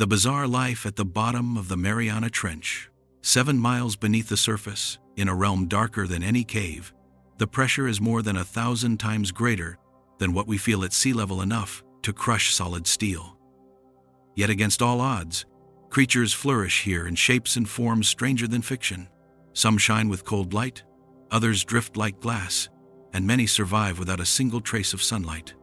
The bizarre life at the bottom of the Mariana Trench. 7 miles beneath the surface, in a realm darker than any cave, the pressure is more than 1,000 times greater than what we feel at sea level, enough to crush solid steel. Yet against all odds, creatures flourish here in shapes and forms stranger than fiction. Some shine with cold light, others drift like glass, and many survive without a single trace of sunlight.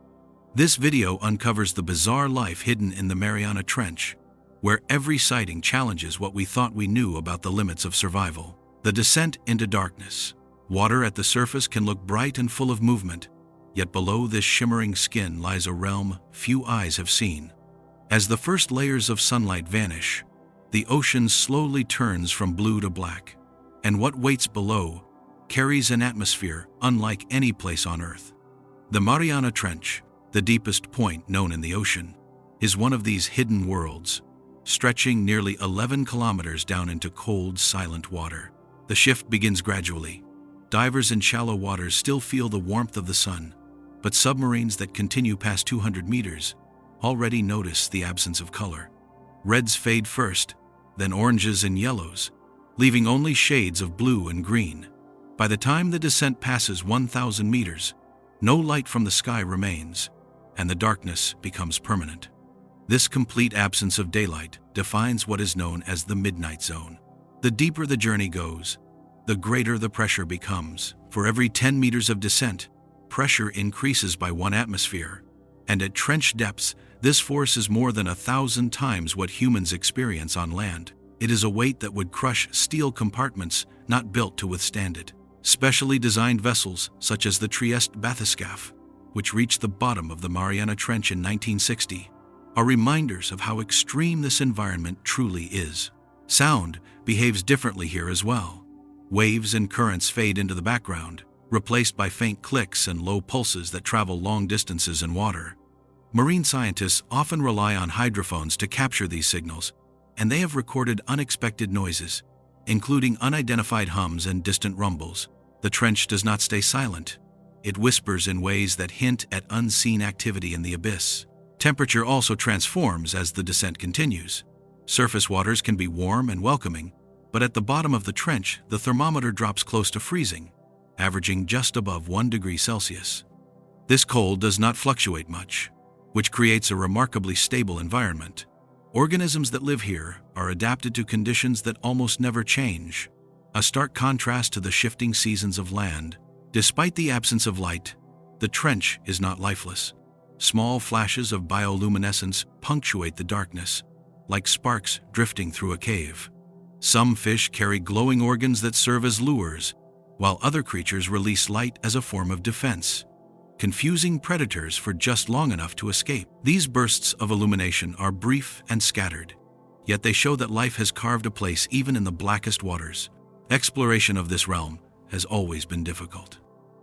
This video uncovers the bizarre life hidden in the Mariana Trench, where every sighting challenges what we thought we knew about the limits of survival. The descent into darkness. Water at the surface can look bright and full of movement, yet below this shimmering skin lies a realm few eyes have seen. As the first layers of sunlight vanish, the ocean slowly turns from blue to black, and what waits below carries an atmosphere unlike any place on Earth. The Mariana Trench, the deepest point known in the ocean, is one of these hidden worlds, stretching nearly 11 kilometers down into cold, silent water. The shift begins gradually. Divers in shallow waters still feel the warmth of the sun, but submarines that continue past 200 meters already notice the absence of color. Reds fade first, then oranges and yellows, leaving only shades of blue and green. By the time the descent passes 1,000 meters, no light from the sky remains, and the darkness becomes permanent. This complete absence of daylight defines what is known as the midnight zone. The deeper the journey goes, the greater the pressure becomes. For every 10 meters of descent, pressure increases by 1 atmosphere, and at trench depths, this force is more than 1,000 times what humans experience on land. It is a weight that would crush steel compartments not built to withstand it. Specially designed vessels, such as the Trieste bathyscaphe, which reached the bottom of the Mariana Trench in 1960, are reminders of how extreme this environment truly is. Sound behaves differently here as well. Waves and currents fade into the background, replaced by faint clicks and low pulses that travel long distances in water. Marine scientists often rely on hydrophones to capture these signals, and they have recorded unexpected noises, including unidentified hums and distant rumbles. The trench does not stay silent. It whispers in ways that hint at unseen activity in the abyss. Temperature also transforms as the descent continues. Surface waters can be warm and welcoming, but at the bottom of the trench, the thermometer drops close to freezing, averaging just above 1 degree Celsius. This cold does not fluctuate much, which creates a remarkably stable environment. Organisms that live here are adapted to conditions that almost never change, a stark contrast to the shifting seasons of land. Despite the absence of light, the trench is not lifeless. Small flashes of bioluminescence punctuate the darkness, like sparks drifting through a cave. Some fish carry glowing organs that serve as lures, while other creatures release light as a form of defense, confusing predators for just long enough to escape. These bursts of illumination are brief and scattered, yet they show that life has carved a place even in the blackest waters. Exploration of this realm has always been difficult.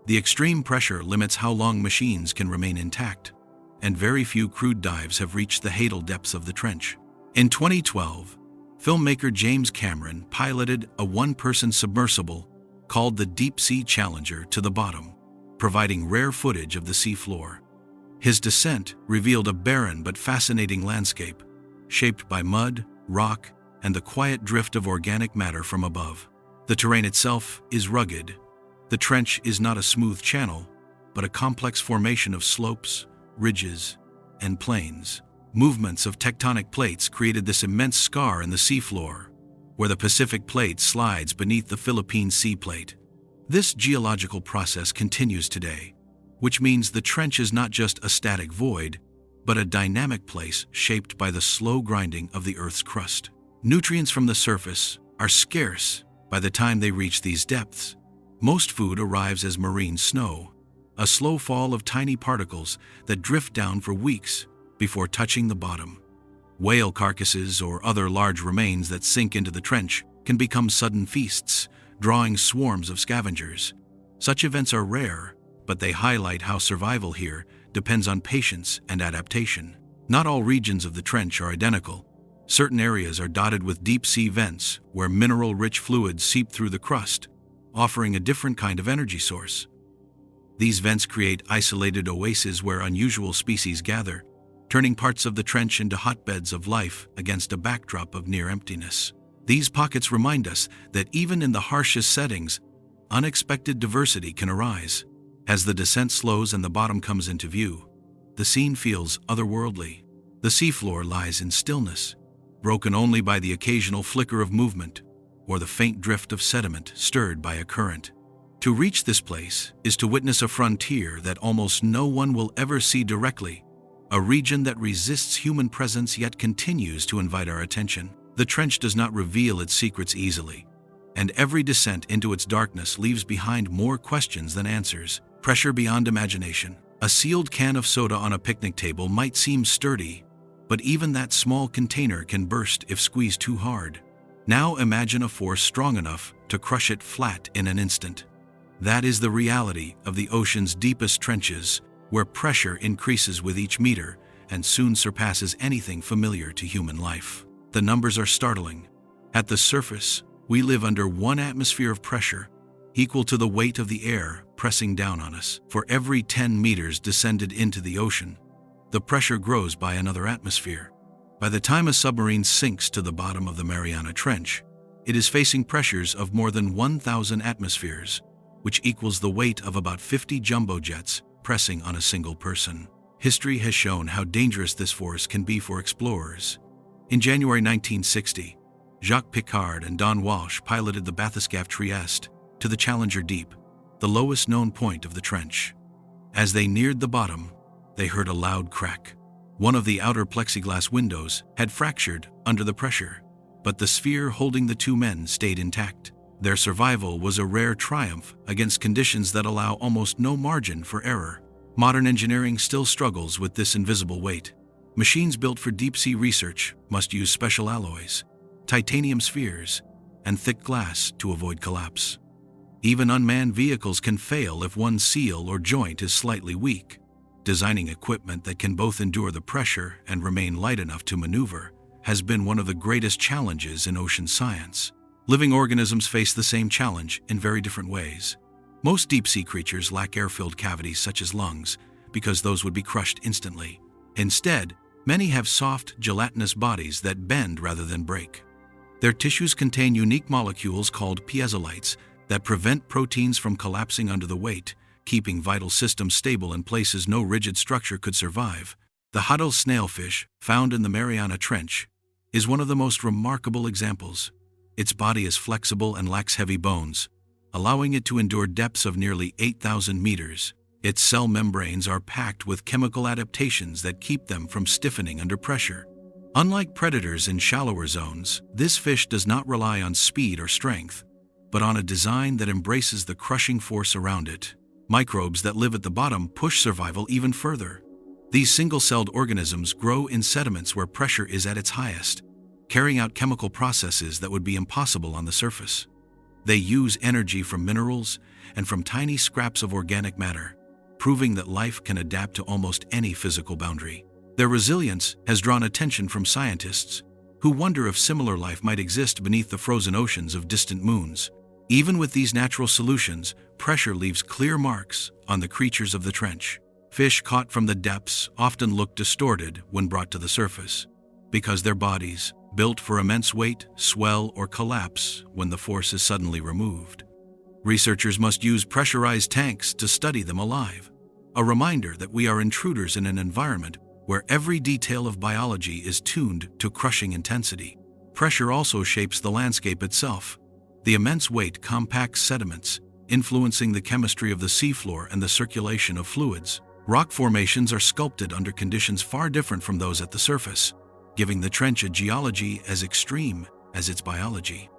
The extreme pressure limits how long machines can remain intact, and very few crewed dives have reached the hadal depths of the trench. In 2012, filmmaker James Cameron piloted a 1-person submersible called the Deep Sea Challenger to the bottom, providing rare footage of the sea floor. His descent revealed a barren but fascinating landscape, shaped by mud, rock, and the quiet drift of organic matter from above. The terrain itself is rugged. The trench is not a smooth channel, but a complex formation of slopes, ridges, and plains. Movements of tectonic plates created this immense scar in the seafloor, where the Pacific Plate slides beneath the Philippine Sea Plate. This geological process continues today, which means the trench is not just a static void, but a dynamic place shaped by the slow grinding of the Earth's crust. Nutrients from the surface are scarce by the time they reach these depths. Most food arrives as marine snow, a slow fall of tiny particles that drift down for weeks before touching the bottom. Whale carcasses or other large remains that sink into the trench can become sudden feasts, drawing swarms of scavengers. Such events are rare, but they highlight how survival here depends on patience and adaptation. Not all regions of the trench are identical. Certain areas are dotted with deep-sea vents where mineral-rich fluids seep through the crust, offering a different kind of energy source. These vents create isolated oases where unusual species gather, turning parts of the trench into hotbeds of life against a backdrop of near emptiness. These pockets remind us that even in the harshest settings, unexpected diversity can arise. As the descent slows and the bottom comes into view, the scene feels otherworldly. The seafloor lies in stillness, broken only by the occasional flicker of movement or the faint drift of sediment stirred by a current. To reach this place is to witness a frontier that almost no one will ever see directly, a region that resists human presence yet continues to invite our attention. The trench does not reveal its secrets easily, and every descent into its darkness leaves behind more questions than answers. Pressure beyond imagination. A sealed can of soda on a picnic table might seem sturdy, but even that small container can burst if squeezed too hard. Now imagine a force strong enough to crush it flat in an instant. That is the reality of the ocean's deepest trenches, where pressure increases with each meter and soon surpasses anything familiar to human life. The numbers are startling. At the surface, we live under 1 atmosphere of pressure, equal to the weight of the air pressing down on us. For every 10 meters descended into the ocean, the pressure grows by another atmosphere. By the time a submarine sinks to the bottom of the Mariana Trench, it is facing pressures of more than 1,000 atmospheres, which equals the weight of about 50 jumbo jets pressing on a single person. History has shown how dangerous this force can be for explorers. In January 1960, Jacques Piccard and Don Walsh piloted the bathyscaphe Trieste to the Challenger Deep, the lowest known point of the trench. As they neared the bottom, they heard a loud crack. One of the outer plexiglass windows had fractured under the pressure, but the sphere holding the 2 men stayed intact. Their survival was a rare triumph against conditions that allow almost no margin for error. Modern engineering still struggles with this invisible weight. Machines built for deep-sea research must use special alloys, titanium spheres, and thick glass to avoid collapse. Even unmanned vehicles can fail if one seal or joint is slightly weak. Designing equipment that can both endure the pressure and remain light enough to maneuver has been one of the greatest challenges in ocean science. Living organisms face the same challenge in very different ways. Most deep-sea creatures lack air-filled cavities such as lungs, because those would be crushed instantly. Instead, many have soft, gelatinous bodies that bend rather than break. Their tissues contain unique molecules called piezolites that prevent proteins from collapsing under the weight, keeping vital systems stable in places no rigid structure could survive. The Huddle snailfish, found in the Mariana Trench, is one of the most remarkable examples. Its body is flexible and lacks heavy bones, allowing it to endure depths of nearly 8,000 meters. Its cell membranes are packed with chemical adaptations that keep them from stiffening under pressure. Unlike predators in shallower zones, this fish does not rely on speed or strength, but on a design that embraces the crushing force around it. Microbes that live at the bottom push survival even further. These single-celled organisms grow in sediments where pressure is at its highest, carrying out chemical processes that would be impossible on the surface. They use energy from minerals and from tiny scraps of organic matter, proving that life can adapt to almost any physical boundary. Their resilience has drawn attention from scientists who wonder if similar life might exist beneath the frozen oceans of distant moons. Even with these natural solutions, pressure leaves clear marks on the creatures of the trench. Fish caught from the depths often look distorted when brought to the surface, because their bodies, built for immense weight, swell or collapse when the force is suddenly removed. Researchers must use pressurized tanks to study them alive, a reminder that we are intruders in an environment where every detail of biology is tuned to crushing intensity. Pressure also shapes the landscape itself. The immense weight compacts sediments, influencing the chemistry of the seafloor and the circulation of fluids. Rock formations are sculpted under conditions far different from those at the surface, giving the trench a geology as extreme as its biology.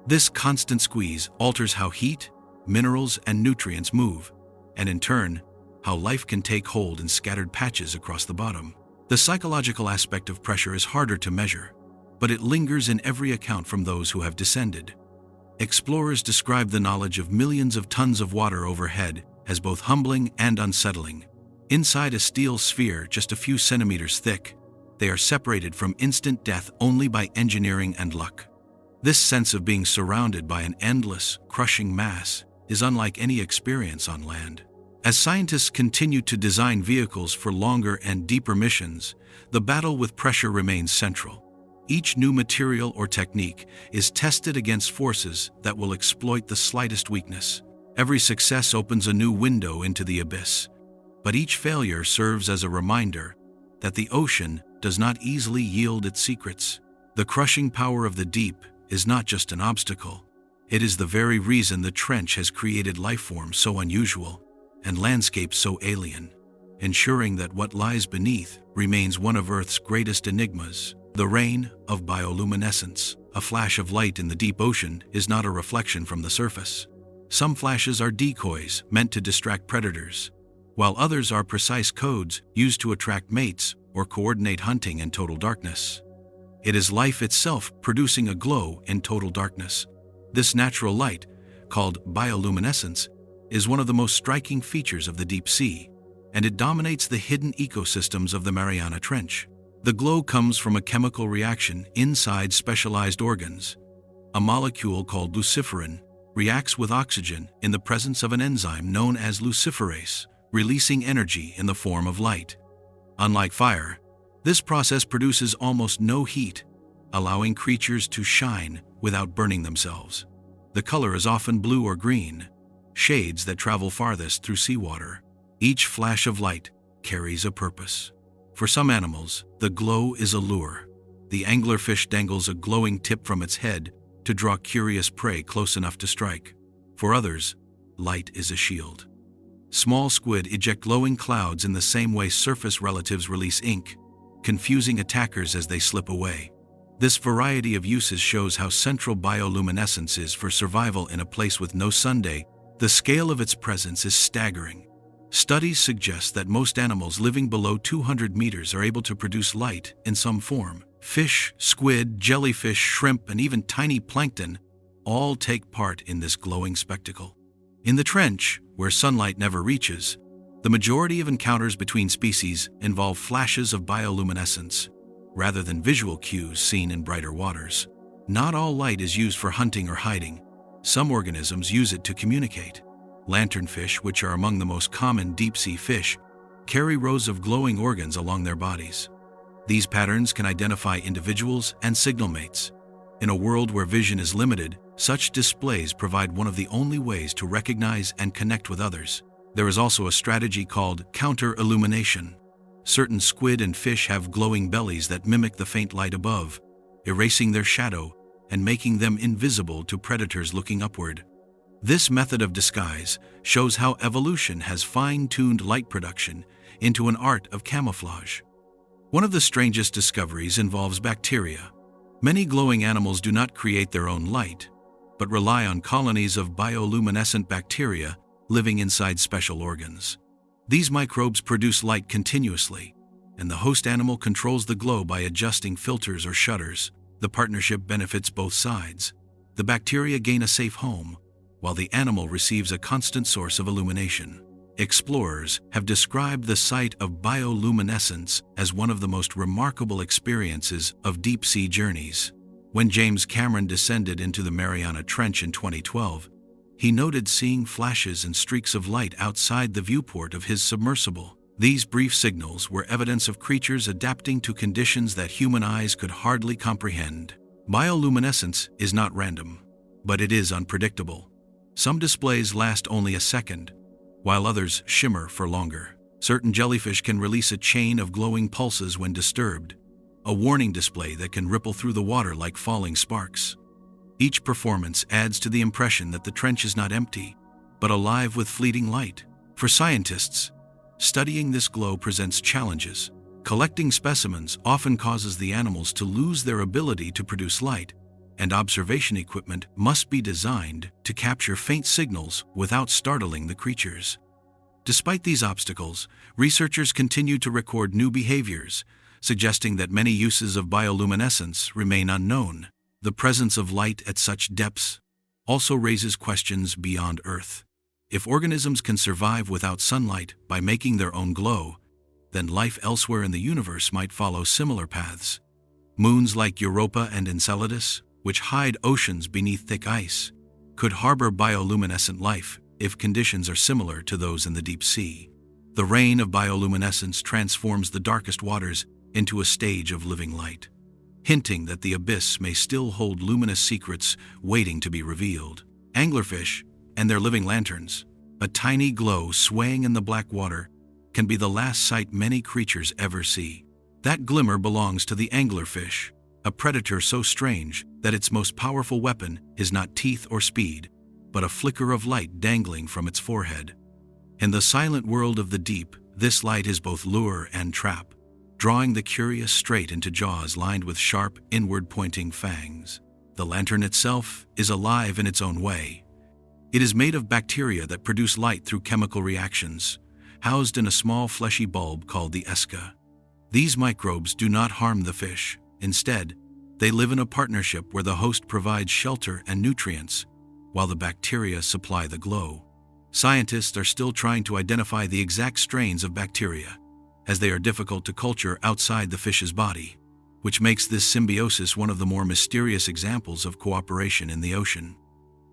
This constant squeeze alters how heat, minerals, and nutrients move, and in turn, how life can take hold in scattered patches across the bottom. The psychological aspect of pressure is harder to measure, but it lingers in every account from those who have descended. Explorers describe the knowledge of millions of tons of water overhead as both humbling and unsettling. Inside a steel sphere just a few centimeters thick, they are separated from instant death only by engineering and luck. This sense of being surrounded by an endless, crushing mass is unlike any experience on land. As scientists continue to design vehicles for longer and deeper missions, the battle with pressure remains central. Each new material or technique is tested against forces that will exploit the slightest weakness. Every success opens a new window into the abyss, but each failure serves as a reminder that the ocean does not easily yield its secrets. The crushing power of the deep is not just an obstacle. It is the very reason the trench has created lifeforms so unusual and landscapes so alien, ensuring that what lies beneath remains one of Earth's greatest enigmas. The reign of bioluminescence. A flash of light in the deep ocean is not a reflection from the surface. Some flashes are decoys meant to distract predators, while others are precise codes used to attract mates or coordinate hunting in total darkness. It is life itself producing a glow in total darkness. This natural light, called bioluminescence, is one of the most striking features of the deep sea, and it dominates the hidden ecosystems of the Mariana Trench. The glow comes from a chemical reaction inside specialized organs. A molecule called luciferin reacts with oxygen in the presence of an enzyme known as luciferase, releasing energy in the form of light. Unlike fire, this process produces almost no heat, allowing creatures to shine without burning themselves. The color is often blue or green, shades that travel farthest through seawater. Each flash of light carries a purpose. For some animals, the glow is a lure. The anglerfish dangles a glowing tip from its head to draw curious prey close enough to strike. For others, light is a shield. Small squid eject glowing clouds in the same way surface relatives release ink, confusing attackers as they slip away. This variety of uses shows how central bioluminescence is for survival in a place with no sunday. The scale of its presence is staggering. Studies suggest that most animals living below 200 meters are able to produce light in some form. Fish, squid, jellyfish, shrimp, and even tiny plankton all take part in this glowing spectacle. In the trench, where sunlight never reaches, the majority of encounters between species involve flashes of bioluminescence, rather than visual cues seen in brighter waters. Not all light is used for hunting or hiding. Some organisms use it to communicate. Lanternfish, which are among the most common deep-sea fish, carry rows of glowing organs along their bodies. These patterns can identify individuals and signal mates. In a world where vision is limited, such displays provide one of the only ways to recognize and connect with others. There is also a strategy called counter-illumination. Certain squid and fish have glowing bellies that mimic the faint light above, erasing their shadow and making them invisible to predators looking upward. This method of disguise shows how evolution has fine-tuned light production into an art of camouflage. One of the strangest discoveries involves bacteria. Many glowing animals do not create their own light, but rely on colonies of bioluminescent bacteria living inside special organs. These microbes produce light continuously, and the host animal controls the glow by adjusting filters or shutters. The partnership benefits both sides. The bacteria gain a safe home, while the animal receives a constant source of illumination. Explorers have described the sight of bioluminescence as one of the most remarkable experiences of deep-sea journeys. When James Cameron descended into the Mariana Trench in 2012, he noted seeing flashes and streaks of light outside the viewport of his submersible. These brief signals were evidence of creatures adapting to conditions that human eyes could hardly comprehend. Bioluminescence is not random, but it is unpredictable. Some displays last only a second, while others shimmer for longer. Certain jellyfish can release a chain of glowing pulses when disturbed, a warning display that can ripple through the water like falling sparks. Each performance adds to the impression that the trench is not empty, but alive with fleeting light. For scientists, studying this glow presents challenges. Collecting specimens often causes the animals to lose their ability to produce light, and observation equipment must be designed to capture faint signals without startling the creatures. Despite these obstacles, researchers continue to record new behaviors, suggesting that many uses of bioluminescence remain unknown. The presence of light at such depths also raises questions beyond Earth. If organisms can survive without sunlight by making their own glow, then life elsewhere in the universe might follow similar paths. Moons like Europa and Enceladus, which hide oceans beneath thick ice, could harbor bioluminescent life, if conditions are similar to those in the deep sea. The rain of bioluminescence transforms the darkest waters into a stage of living light, hinting that the abyss may still hold luminous secrets waiting to be revealed. Anglerfish and their living lanterns, a tiny glow swaying in the black water, can be the last sight many creatures ever see. That glimmer belongs to the anglerfish, a predator so strange that its most powerful weapon is not teeth or speed, but a flicker of light dangling from its forehead. In the silent world of the deep, this light is both lure and trap, drawing the curious straight into jaws lined with sharp, inward-pointing fangs. The lantern itself is alive in its own way. It is made of bacteria that produce light through chemical reactions, housed in a small fleshy bulb called the esca. These microbes do not harm the fish. Instead, they live in a partnership where the host provides shelter and nutrients, while the bacteria supply the glow. Scientists are still trying to identify the exact strains of bacteria, as they are difficult to culture outside the fish's body, which makes this symbiosis one of the more mysterious examples of cooperation in the ocean.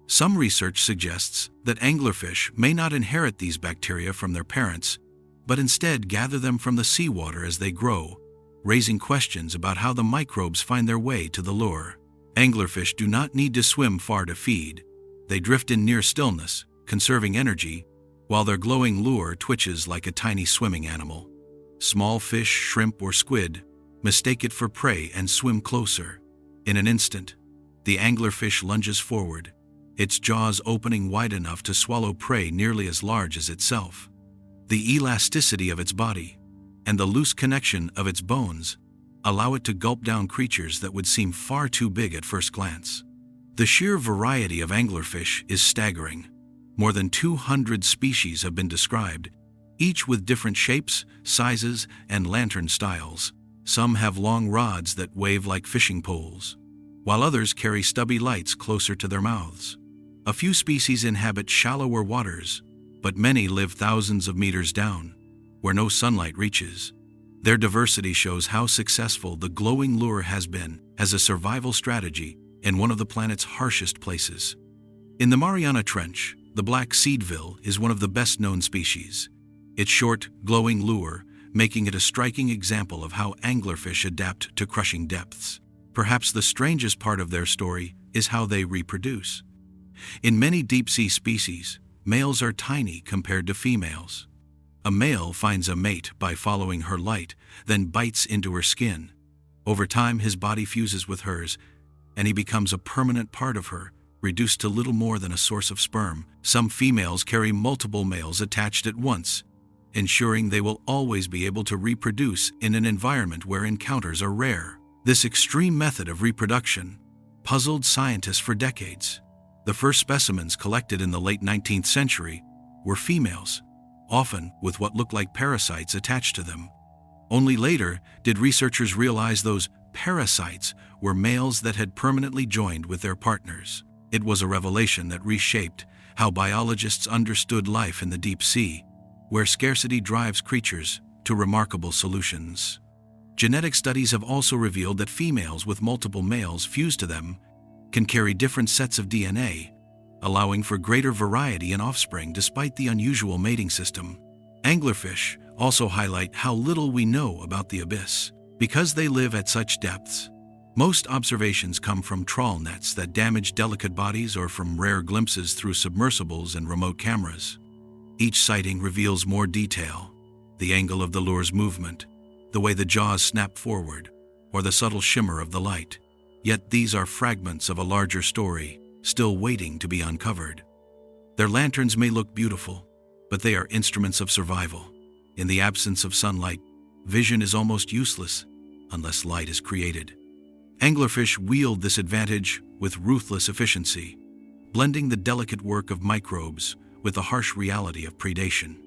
Some research suggests that anglerfish may not inherit these bacteria from their parents, but instead gather them from the seawater as they grow, raising questions about how the microbes find their way to the lure. Anglerfish do not need to swim far to feed. They drift in near stillness, conserving energy, while their glowing lure twitches like a tiny swimming animal. Small fish, shrimp, or squid mistake it for prey and swim closer. In an instant, the anglerfish lunges forward, its jaws opening wide enough to swallow prey nearly as large as itself. The elasticity of its body and the loose connection of its bones allow it to gulp down creatures that would seem far too big at first glance. The sheer variety of anglerfish is staggering. More than 200 species have been described, each with different shapes, sizes, and lantern styles. Some have long rods that wave like fishing poles, while others carry stubby lights closer to their mouths. A few species inhabit shallower waters, but many live thousands of meters down, where no sunlight reaches. Their diversity shows how successful the glowing lure has been as a survival strategy in one of the planet's harshest places. In the Mariana Trench, the black seedville is one of the best-known species. Its short, glowing lure making it a striking example of how anglerfish adapt to crushing depths. Perhaps the strangest part of their story is how they reproduce. In many deep-sea species, males are tiny compared to females. A male finds a mate by following her light, then bites into her skin. Over time, his body fuses with hers, and he becomes a permanent part of her, reduced to little more than a source of sperm. Some females carry multiple males attached at once, ensuring they will always be able to reproduce in an environment where encounters are rare. This extreme method of reproduction puzzled scientists for decades. The first specimens collected in the late 19th century were females, often with what looked like parasites attached to them. Only later did researchers realize those parasites were males that had permanently joined with their partners. It was a revelation that reshaped how biologists understood life in the deep sea, where scarcity drives creatures to remarkable solutions. Genetic studies have also revealed that females with multiple males fused to them can carry different sets of DNA, allowing for greater variety in offspring despite the unusual mating system. Anglerfish also highlight how little we know about the abyss. Because they live at such depths, most observations come from trawl nets that damage delicate bodies or from rare glimpses through submersibles and remote cameras. Each sighting reveals more detail: the angle of the lure's movement, the way the jaws snap forward, or the subtle shimmer of the light. Yet these are fragments of a larger story, still waiting to be uncovered. Their lanterns may look beautiful, but they are instruments of survival. In the absence of sunlight, vision is almost useless unless light is created. Anglerfish wield this advantage with ruthless efficiency, blending the delicate work of microbes with the harsh reality of predation.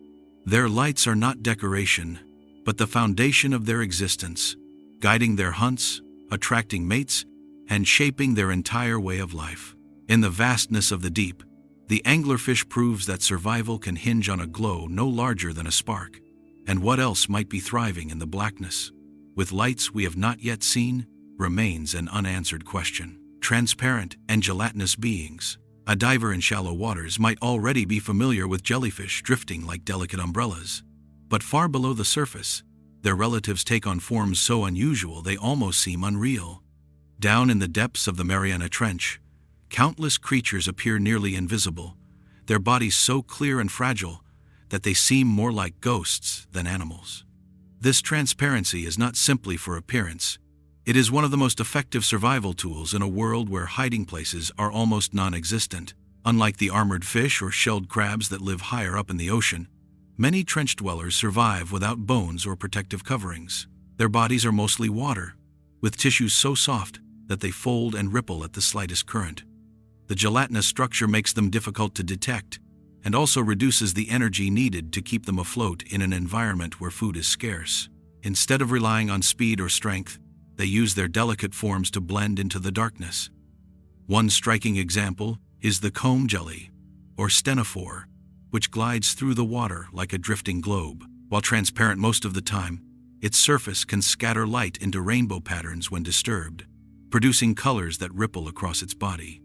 Their lights are not decoration, but the foundation of their existence, guiding their hunts, attracting mates, and shaping their entire way of life. In the vastness of the deep, the anglerfish proves that survival can hinge on a glow no larger than a spark. And what else might be thriving in the blackness, with lights we have not yet seen, remains an unanswered question. Transparent and gelatinous beings, A diver in shallow waters might already be familiar with jellyfish drifting like delicate umbrellas. But far below the surface, their relatives take on forms so unusual they almost seem unreal. Down in the depths of the Mariana Trench, countless creatures appear nearly invisible, their bodies so clear and fragile that they seem more like ghosts than animals. This transparency is not simply for appearance. It is one of the most effective survival tools in a world where hiding places are almost non-existent. Unlike the armored fish or shelled crabs that live higher up in the ocean, many trench dwellers survive without bones or protective coverings. Their bodies are mostly water, with tissues so soft that they fold and ripple at the slightest current. The gelatinous structure makes them difficult to detect, and also reduces the energy needed to keep them afloat in an environment where food is scarce. Instead of relying on speed or strength, they use their delicate forms to blend into the darkness. One striking example is the comb jelly, or stenophore, which glides through the water like a drifting globe. While transparent most of the time, its surface can scatter light into rainbow patterns when disturbed, producing colors that ripple across its body.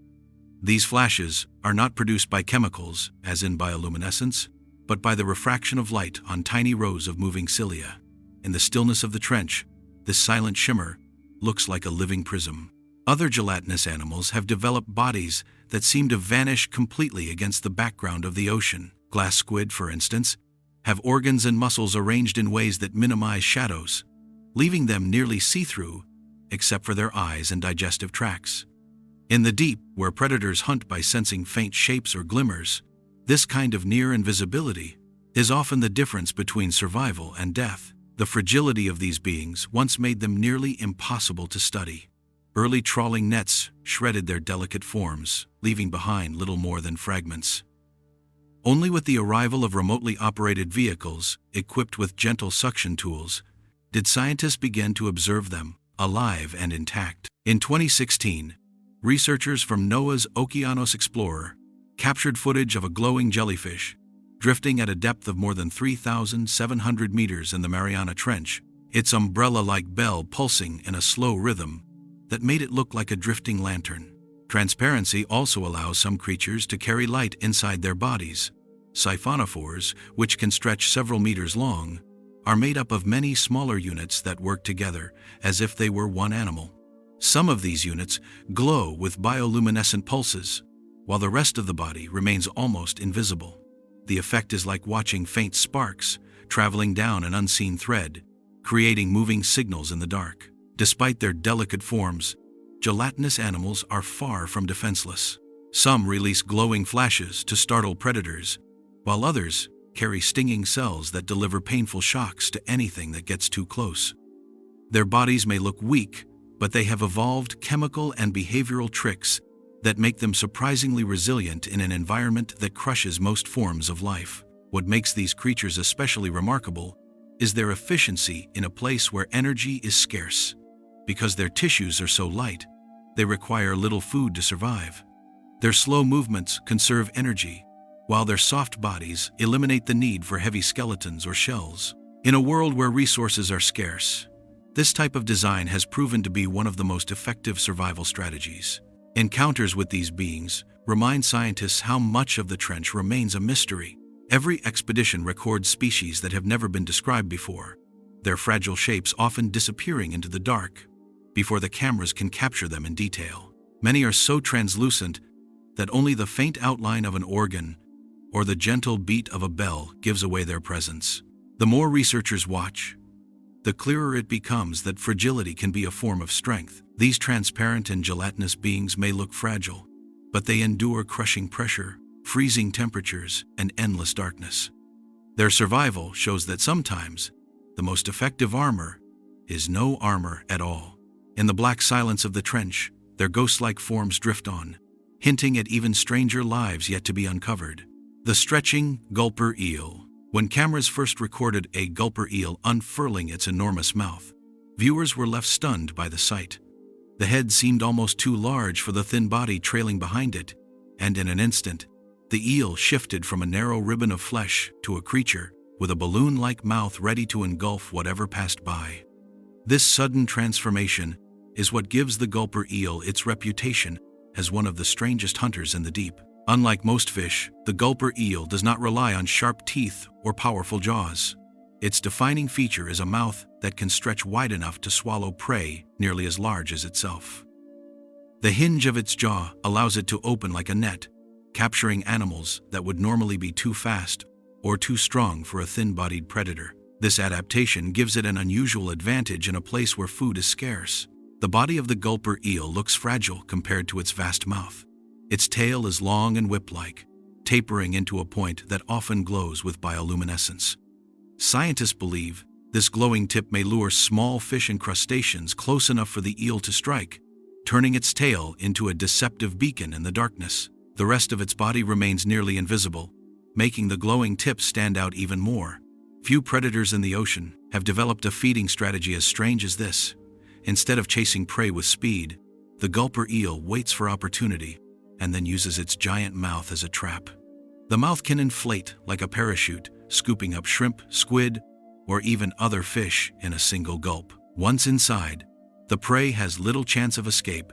These flashes are not produced by chemicals, as in bioluminescence, but by the refraction of light on tiny rows of moving cilia. In the stillness of the trench, this silent shimmer looks like a living prism. Other gelatinous animals have developed bodies that seem to vanish completely against the background of the ocean. Glass squid, for instance, have organs and muscles arranged in ways that minimize shadows, leaving them nearly see-through, except for their eyes and digestive tracts. In the deep, where predators hunt by sensing faint shapes or glimmers, this kind of near invisibility is often the difference between survival and death. The fragility of these beings once made them nearly impossible to study. Early trawling nets shredded their delicate forms, leaving behind little more than fragments. Only with the arrival of remotely operated vehicles, equipped with gentle suction tools, did scientists begin to observe them, alive and intact. In 2016, researchers from NOAA's Okeanos Explorer captured footage of a glowing jellyfish drifting at a depth of more than 3,700 meters in the Mariana Trench, its umbrella-like bell pulsing in a slow rhythm that made it look like a drifting lantern. Transparency also allows some creatures to carry light inside their bodies. Siphonophores, which can stretch several meters long, are made up of many smaller units that work together as if they were one animal. Some of these units glow with bioluminescent pulses, while the rest of the body remains almost invisible. The effect is like watching faint sparks traveling down an unseen thread, creating moving signals in the dark. Despite their delicate forms, gelatinous animals are far from defenseless. Some release glowing flashes to startle predators, while others carry stinging cells that deliver painful shocks to anything that gets too close. Their bodies may look weak, but they have evolved chemical and behavioral tricks that make them surprisingly resilient in an environment that crushes most forms of life. What makes these creatures especially remarkable is their efficiency in a place where energy is scarce. Because their tissues are so light, they require little food to survive. Their slow movements conserve energy, while their soft bodies eliminate the need for heavy skeletons or shells. In a world where resources are scarce, this type of design has proven to be one of the most effective survival strategies. Encounters with these beings remind scientists how much of the trench remains a mystery. Every expedition records species that have never been described before, their fragile shapes often disappearing into the dark before the cameras can capture them in detail. Many are so translucent that only the faint outline of an organ or the gentle beat of a bell gives away their presence. The more researchers watch, the clearer it becomes that fragility can be a form of strength. These transparent and gelatinous beings may look fragile, but they endure crushing pressure, freezing temperatures, and endless darkness. Their survival shows that sometimes the most effective armor is no armor at all. In the black silence of the trench, their ghost-like forms drift on, hinting at even stranger lives yet to be uncovered. The stretching gulper eel. When cameras first recorded a gulper eel unfurling its enormous mouth, viewers were left stunned by the sight. The head seemed almost too large for the thin body trailing behind it, and in an instant, the eel shifted from a narrow ribbon of flesh to a creature with a balloon-like mouth ready to engulf whatever passed by. This sudden transformation is what gives the gulper eel its reputation as one of the strangest hunters in the deep. Unlike most fish, the gulper eel does not rely on sharp teeth or powerful jaws. Its defining feature is a mouth that can stretch wide enough to swallow prey nearly as large as itself. The hinge of its jaw allows it to open like a net, capturing animals that would normally be too fast or too strong for a thin-bodied predator. This adaptation gives it an unusual advantage in a place where food is scarce. The body of the gulper eel looks fragile compared to its vast mouth. Its tail is long and whip-like, tapering into a point that often glows with bioluminescence. Scientists believe this glowing tip may lure small fish and crustaceans close enough for the eel to strike, turning its tail into a deceptive beacon in the darkness. The rest of its body remains nearly invisible, making the glowing tip stand out even more. Few predators in the ocean have developed a feeding strategy as strange as this. Instead of chasing prey with speed, the gulper eel waits for opportunity and then uses its giant mouth as a trap. The mouth can inflate like a parachute, scooping up shrimp, squid, or even other fish in a single gulp. Once inside, the prey has little chance of escape,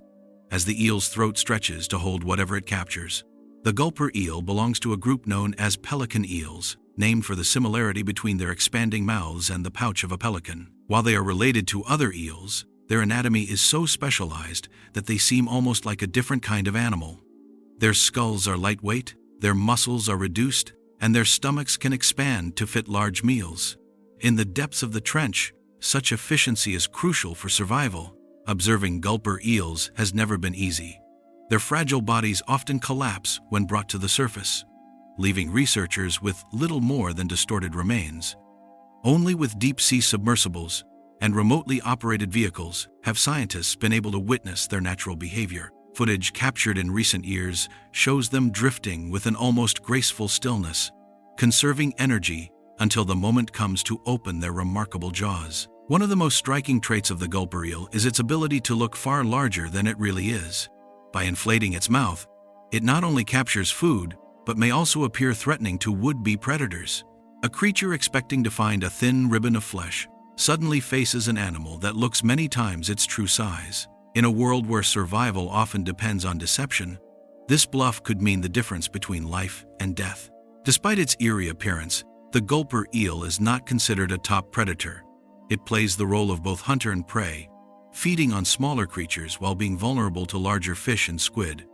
as the eel's throat stretches to hold whatever it captures. The gulper eel belongs to a group known as pelican eels, named for the similarity between their expanding mouths and the pouch of a pelican. While they are related to other eels, their anatomy is so specialized that they seem almost like a different kind of animal. Their skulls are lightweight, their muscles are reduced, and their stomachs can expand to fit large meals. In the depths of the trench, such efficiency is crucial for survival. Observing gulper eels has never been easy. Their fragile bodies often collapse when brought to the surface, leaving researchers with little more than distorted remains. Only with deep-sea submersibles and remotely operated vehicles have scientists been able to witness their natural behavior. Footage captured in recent years shows them drifting with an almost graceful stillness, conserving energy until the moment comes to open their remarkable jaws. One of the most striking traits of the gulper eel is its ability to look far larger than it really is. By inflating its mouth, it not only captures food, but may also appear threatening to would-be predators. A creature expecting to find a thin ribbon of flesh suddenly faces an animal that looks many times its true size. In a world where survival often depends on deception, this bluff could mean the difference between life and death. Despite its eerie appearance, the gulper eel is not considered a top predator. It plays the role of both hunter and prey, feeding on smaller creatures while being vulnerable to larger fish and squid.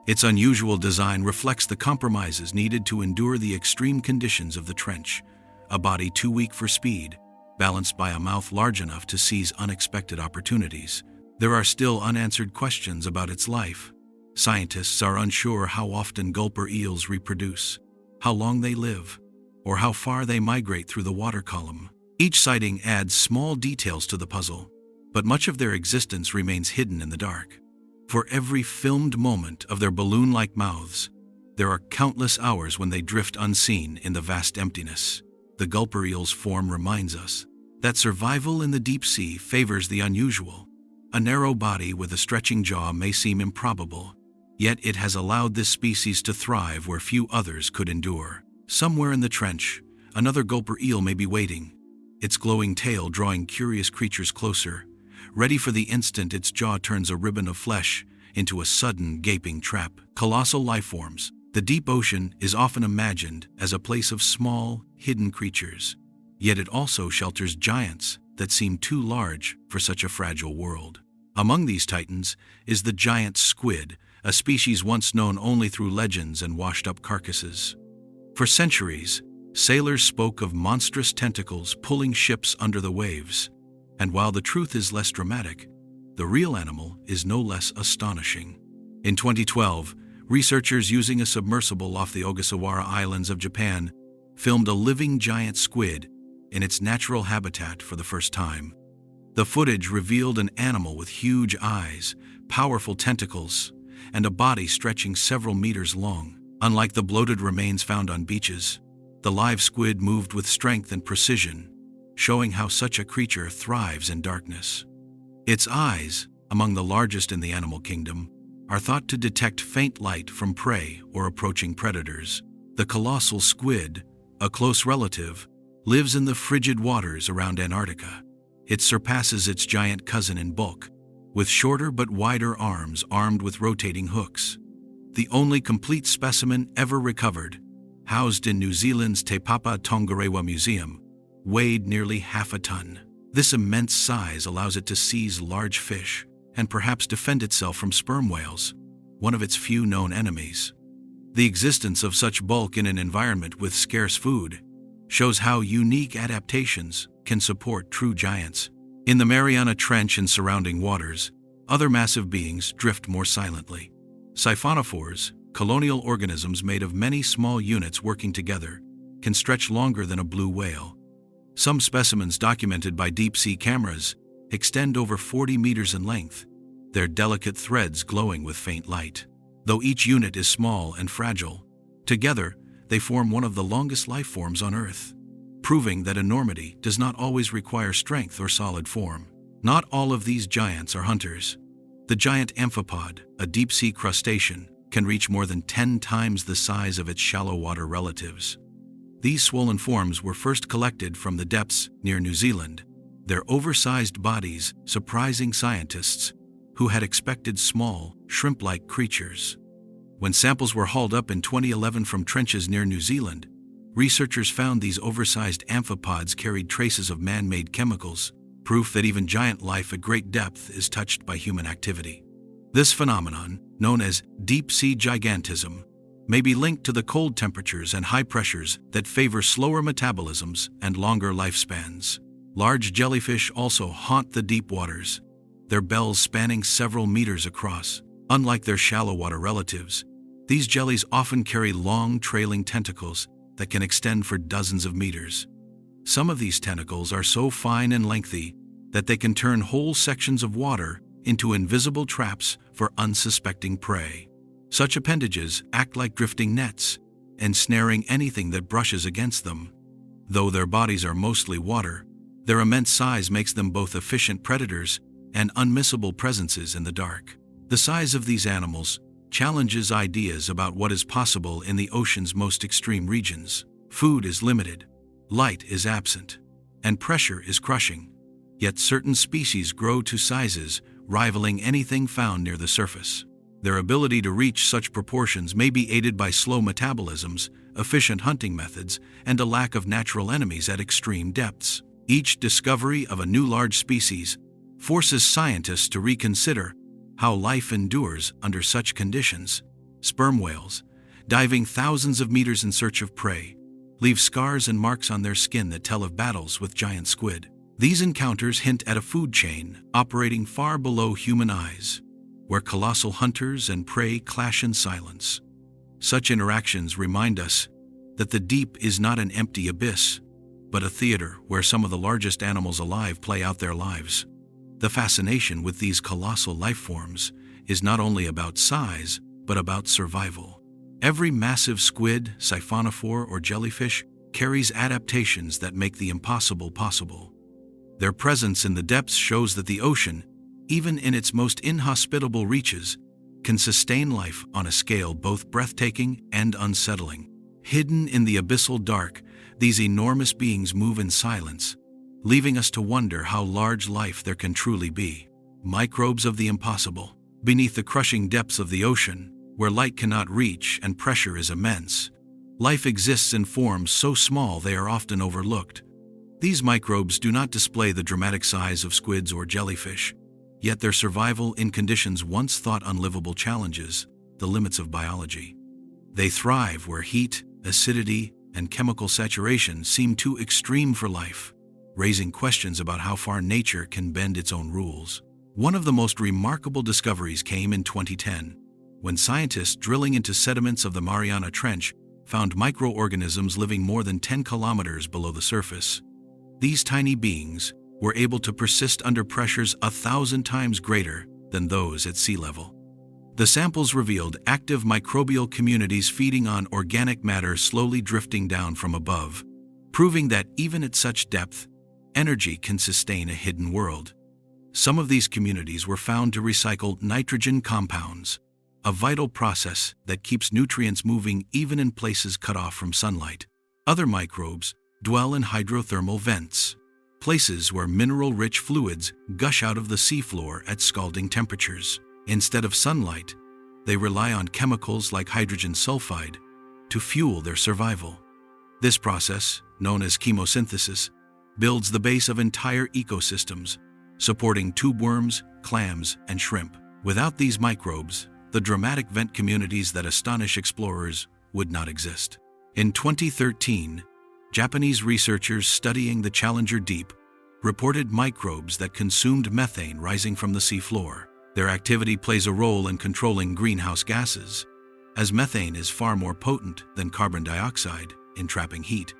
Its unusual design reflects the compromises needed to endure the extreme conditions of the trench, a body too weak for speed, balanced by a mouth large enough to seize unexpected opportunities. There are still unanswered questions about its life. Scientists are unsure how often gulper eels reproduce, how long they live, or how far they migrate through the water column. Each sighting adds small details to the puzzle, but much of their existence remains hidden in the dark. For every filmed moment of their balloon-like mouths, there are countless hours when they drift unseen in the vast emptiness. The gulper eel's form reminds us that survival in the deep sea favors the unusual. A narrow body with a stretching jaw may seem improbable, yet it has allowed this species to thrive where few others could endure. Somewhere in the trench, another gulper eel may be waiting, its glowing tail drawing curious creatures closer, ready for the instant its jaw turns a ribbon of flesh into a sudden gaping trap. Colossal lifeforms. The deep ocean is often imagined as a place of small, hidden creatures, yet it also shelters giants that seem too large for such a fragile world. Among these titans is the giant squid, a species once known only through legends and washed-up carcasses. For centuries, sailors spoke of monstrous tentacles pulling ships under the waves, and while the truth is less dramatic, the real animal is no less astonishing. In 2012, researchers using a submersible off the Ogasawara Islands of Japan filmed a living giant squid in its natural habitat for the first time. The footage revealed an animal with huge eyes, powerful tentacles, and a body stretching several meters long. Unlike the bloated remains found on beaches, the live squid moved with strength and precision, showing how such a creature thrives in darkness. Its eyes, among the largest in the animal kingdom, are thought to detect faint light from prey or approaching predators. The colossal squid, a close relative, lives in the frigid waters around Antarctica. It surpasses its giant cousin in bulk, with shorter but wider arms armed with rotating hooks. the only complete specimen ever recovered, housed in New Zealand's Te Papa Tongarewa Museum, weighed nearly half a ton. This immense size allows it to seize large fish and perhaps defend itself from sperm whales, one of its few known enemies. The existence of such bulk in an environment with scarce food shows how unique adaptations can support true giants. In the Mariana Trench and surrounding waters, other massive beings drift more silently. Siphonophores, colonial organisms made of many small units working together, can stretch longer than a blue whale. Some specimens documented by deep-sea cameras extend over 40 meters in length, their delicate threads glowing with faint light. Though each unit is small and fragile, together they form one of the longest life forms on Earth, proving that enormity does not always require strength or solid form. Not all of these giants are hunters. The giant amphipod, a deep-sea crustacean, can reach more than 10 times the size of its shallow-water relatives. These swollen forms were first collected from the depths near New Zealand, their oversized bodies surprising scientists who had expected small, shrimp-like creatures. When samples were hauled up in 2011 from trenches near New Zealand, researchers found these oversized amphipods carried traces of man-made chemicals, proof that even giant life at great depth is touched by human activity. This phenomenon, known as deep-sea gigantism, may be linked to the cold temperatures and high pressures that favor slower metabolisms and longer lifespans. Large jellyfish also haunt the deep waters, their bells spanning several meters across. Unlike their shallow-water relatives, these jellies often carry long, trailing tentacles that can extend for dozens of meters. Some of these tentacles are so fine and lengthy that they can turn whole sections of water into invisible traps for unsuspecting prey. Such appendages act like drifting nets, ensnaring anything that brushes against them. Though their bodies are mostly water, their immense size makes them both efficient predators and unmissable presences in the dark. The size of these animals challenges ideas about what is possible in the ocean's most extreme regions. Food is limited, light is absent, and pressure is crushing. Yet certain species grow to sizes rivaling anything found near the surface. Their ability to reach such proportions may be aided by slow metabolisms, efficient hunting methods, and a lack of natural enemies at extreme depths. Each discovery of a new large species forces scientists to reconsider how life endures under such conditions. Sperm whales, diving thousands of meters in search of prey, leave scars and marks on their skin that tell of battles with giant squid. These encounters hint at a food chain operating far below human eyes, where colossal hunters and prey clash in silence. Such interactions remind us that the deep is not an empty abyss, but a theater where some of the largest animals alive play out their lives. The fascination with these colossal life forms is not only about size, but about survival. Every massive squid, siphonophore, or jellyfish carries adaptations that make the impossible possible. Their presence in the depths shows that the ocean, even in its most inhospitable reaches, can sustain life on a scale both breathtaking and unsettling. Hidden in the abyssal dark, these enormous beings move in silence, leaving us to wonder how large life there can truly be. Microbes of the impossible. Beneath the crushing depths of the ocean, where light cannot reach and pressure is immense, life exists in forms so small they are often overlooked. These microbes do not display the dramatic size of squids or jellyfish, yet their survival in conditions once thought unlivable challenges the limits of biology. They thrive where heat, acidity, and chemical saturation seem too extreme for life, raising questions about how far nature can bend its own rules. One of the most remarkable discoveries came in 2010, when scientists drilling into sediments of the Mariana Trench found microorganisms living more than 10 kilometers below the surface. These tiny beings were able to persist under pressures 1,000 times greater than those at sea level. The samples revealed active microbial communities feeding on organic matter slowly drifting down from above, proving that even at such depth, energy can sustain a hidden world. Some of these communities were found to recycle nitrogen compounds, a vital process that keeps nutrients moving even in places cut off from sunlight. Other microbes dwell in hydrothermal vents, places where mineral-rich fluids gush out of the seafloor at scalding temperatures. Instead of sunlight, They rely on chemicals like hydrogen sulfide to fuel their survival. This process, known as chemosynthesis, builds the base of entire ecosystems, supporting tube worms, clams, and shrimp. Without these microbes, the dramatic vent communities that astonish explorers would not exist. In 2013, Japanese researchers studying the Challenger Deep reported microbes that consumed methane rising from the seafloor. Their activity plays a role in controlling greenhouse gases, as methane is far more potent than carbon dioxide in trapping heat.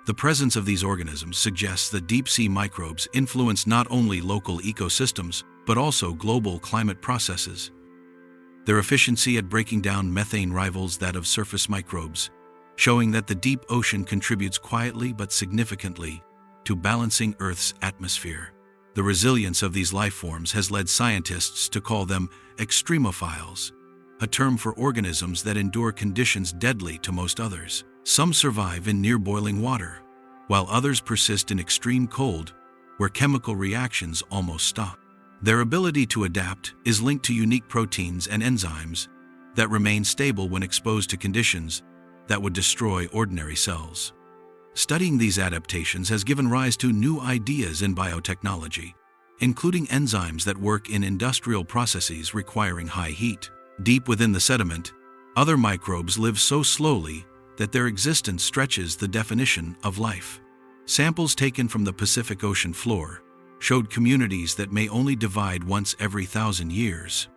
The presence of these organisms suggests that deep-sea microbes influence not only local ecosystems, but also global climate processes. Their efficiency at breaking down methane rivals that of surface microbes, showing that the deep ocean contributes quietly but significantly to balancing Earth's atmosphere. The resilience of these life forms has led scientists to call them extremophiles, a term for organisms that endure conditions deadly to most others. Some survive in near boiling water, while others persist in extreme cold, where chemical reactions almost stop. Their ability to adapt is linked to unique proteins and enzymes that remain stable when exposed to conditions that would destroy ordinary cells. Studying these adaptations has given rise to new ideas in biotechnology, including enzymes that work in industrial processes requiring high heat. Deep within the sediment, other microbes live so slowly that their existence stretches the definition of life. Samples taken from the Pacific Ocean floor showed communities that may only divide once every 1,000 years.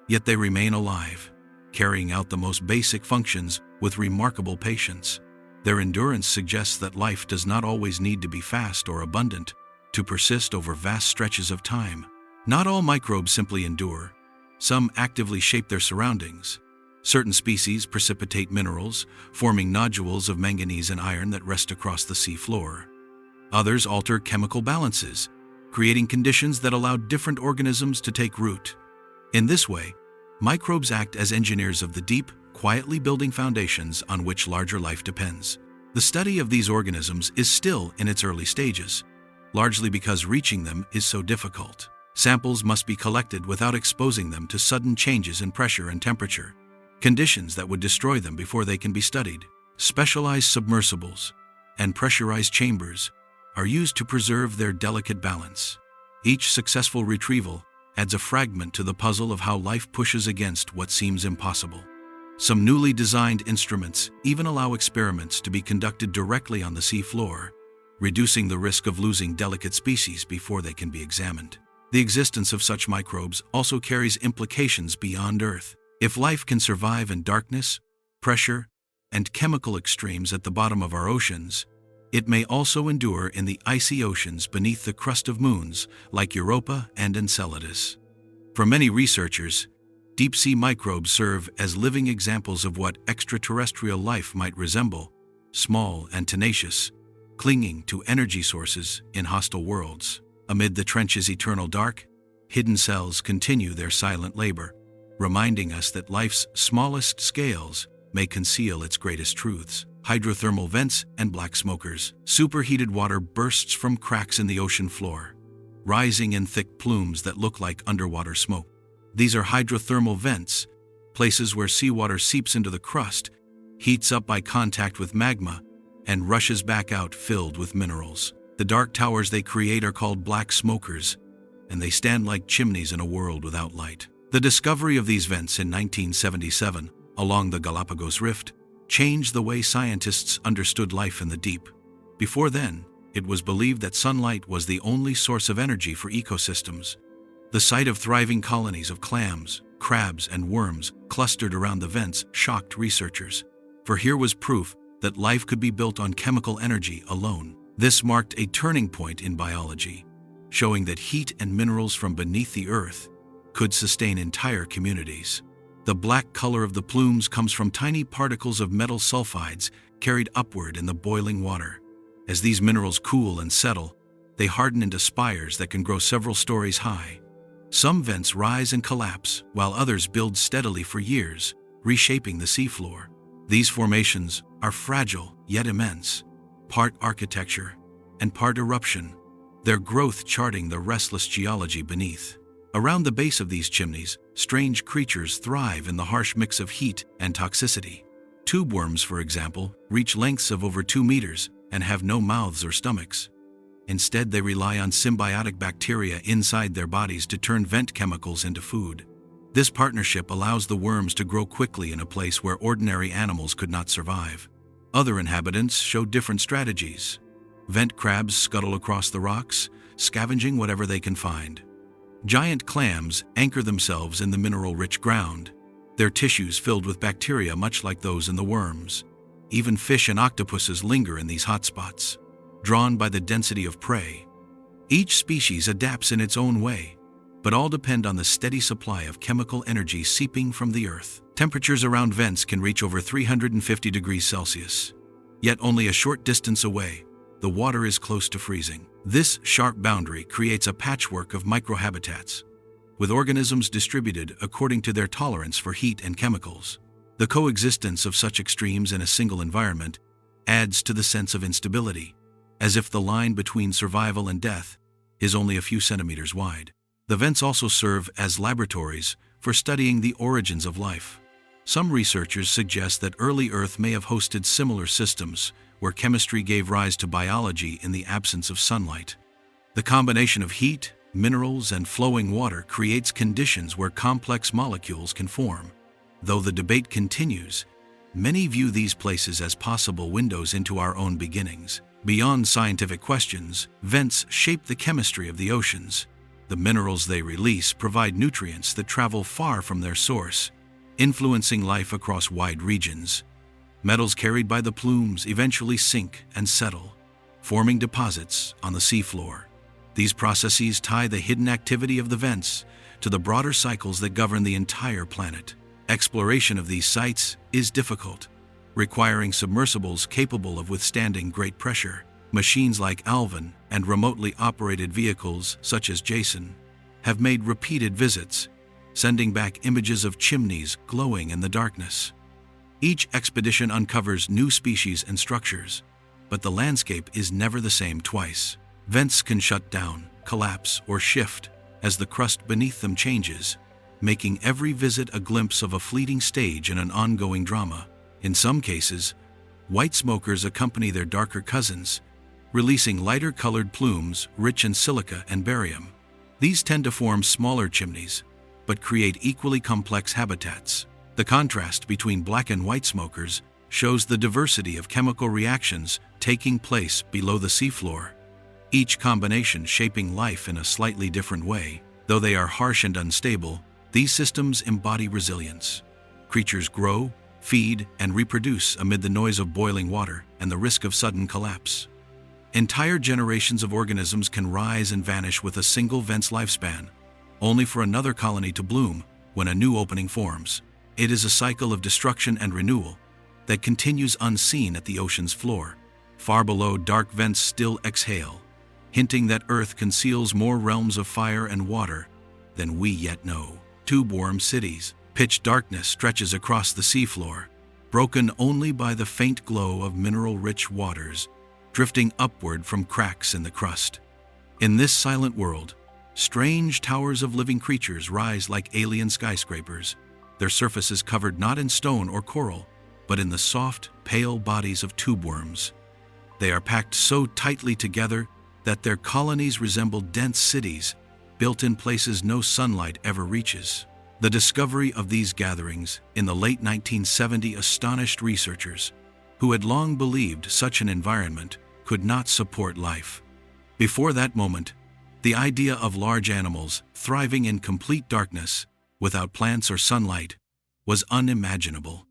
Yet they remain alive, carrying out the most basic functions with remarkable patience. Their endurance suggests that life does not always need to be fast or abundant to persist over vast stretches of time. Not all microbes simply endure. Some actively shape their surroundings. Certain species precipitate minerals, forming nodules of manganese and iron that rest across the sea floor. Others alter chemical balances, creating conditions that allow different organisms to take root. In this way, microbes act as engineers of the deep, quietly building foundations on which larger life depends. The study of these organisms is still in its early stages, largely because reaching them is so difficult. Samples must be collected without exposing them to sudden changes in pressure and temperature, conditions that would destroy them before they can be studied. Specialized submersibles and pressurized chambers are used to preserve their delicate balance. Each successful retrieval adds a fragment to the puzzle of how life pushes against what seems impossible. Some newly designed instruments even allow experiments to be conducted directly on the sea floor, reducing the risk of losing delicate species before they can be examined. The existence of such microbes also carries implications beyond Earth. If life can survive in darkness, pressure, and chemical extremes at the bottom of our oceans, it may also endure in the icy oceans beneath the crust of moons like Europa and Enceladus. For many researchers, deep-sea microbes serve as living examples of what extraterrestrial life might resemble, small and tenacious, clinging to energy sources in hostile worlds. Amid the trench's eternal dark, hidden cells continue their silent labor, reminding us that life's smallest scales may conceal its greatest truths. Hydrothermal vents and black smokers. Superheated water bursts from cracks in the ocean floor, rising in thick plumes that look like underwater smoke. These are hydrothermal vents, places where seawater seeps into the crust, heats up by contact with magma, and rushes back out filled with minerals. The dark towers they create are called black smokers, and they stand like chimneys in a world without light. The discovery of these vents in 1977, along the Galapagos Rift, changed the way scientists understood life in the deep. Before then, it was believed that sunlight was the only source of energy for ecosystems. The sight of thriving colonies of clams, crabs, and worms clustered around the vents shocked researchers, for here was proof that life could be built on chemical energy alone. This marked a turning point in biology, showing that heat and minerals from beneath the earth could sustain entire communities. The black color of the plumes comes from tiny particles of metal sulfides carried upward in the boiling water. As these minerals cool and settle, they harden into spires that can grow several stories high. Some vents rise and collapse, while others build steadily for years, reshaping the seafloor. These formations are fragile yet immense, part architecture and part eruption, their growth charting the restless geology beneath. Around the base of these chimneys, strange creatures thrive in the harsh mix of heat and toxicity. Tube worms, for example, reach lengths of over 2 meters and have no mouths or stomachs. Instead, they rely on symbiotic bacteria inside their bodies to turn vent chemicals into food. This partnership allows the worms to grow quickly in a place where ordinary animals could not survive. Other inhabitants show different strategies. Vent crabs scuttle across the rocks, scavenging whatever they can find. Giant clams anchor themselves in the mineral-rich ground, their tissues filled with bacteria much like those in the worms. Even fish and octopuses linger in these hotspots, drawn by the density of prey. Each species adapts in its own way, but all depend on the steady supply of chemical energy seeping from the earth. Temperatures around vents can reach over 350 degrees Celsius. Yet only a short distance away, the water is close to freezing. This sharp boundary creates a patchwork of microhabitats, with organisms distributed according to their tolerance for heat and chemicals. The coexistence of such extremes in a single environment adds to the sense of instability, as if the line between survival and death is only a few centimeters wide. The vents also serve as laboratories for studying the origins of life. Some researchers suggest that early Earth may have hosted similar systems where chemistry gave rise to biology in the absence of sunlight. The combination of heat, minerals, and flowing water creates conditions where complex molecules can form. Though the debate continues, many view these places as possible windows into our own beginnings. Beyond scientific questions, vents shape the chemistry of the oceans. The minerals they release provide nutrients that travel far from their source, influencing life across wide regions. Metals carried by the plumes eventually sink and settle, forming deposits on the seafloor. These processes tie the hidden activity of the vents to the broader cycles that govern the entire planet. Exploration of these sites is difficult, requiring submersibles capable of withstanding great pressure. Machines like Alvin and remotely operated vehicles such as Jason have made repeated visits, sending back images of chimneys glowing in the darkness. Each expedition uncovers new species and structures, but the landscape is never the same twice. Vents can shut down, collapse, or shift as the crust beneath them changes, making every visit a glimpse of a fleeting stage in an ongoing drama. In some cases, white smokers accompany their darker cousins, releasing lighter-colored plumes rich in silica and barium. These tend to form smaller chimneys, but create equally complex habitats. The contrast between black and white smokers shows the diversity of chemical reactions taking place below the seafloor, each combination shaping life in a slightly different way. Though they are harsh and unstable, these systems embody resilience. Creatures grow, feed, and reproduce amid the noise of boiling water and the risk of sudden collapse. Entire generations of organisms can rise and vanish with a single vent's lifespan, only for another colony to bloom when a new opening forms. It is a cycle of destruction and renewal that continues unseen at the ocean's floor. Far below, dark vents still exhale, hinting that Earth conceals more realms of fire and water than we yet know. Tube worm cities. Pitch darkness stretches across the seafloor, broken only by the faint glow of mineral-rich waters drifting upward from cracks in the crust. In this silent world, strange towers of living creatures rise like alien skyscrapers, their surfaces covered not in stone or coral, but in the soft, pale bodies of tube worms. They are packed so tightly together that their colonies resemble dense cities, built in places no sunlight ever reaches. The discovery of these gatherings in the late 1970s astonished researchers, who had long believed such an environment could not support life. Before that moment, the idea of large animals thriving in complete darkness, without plants or sunlight, was unimaginable.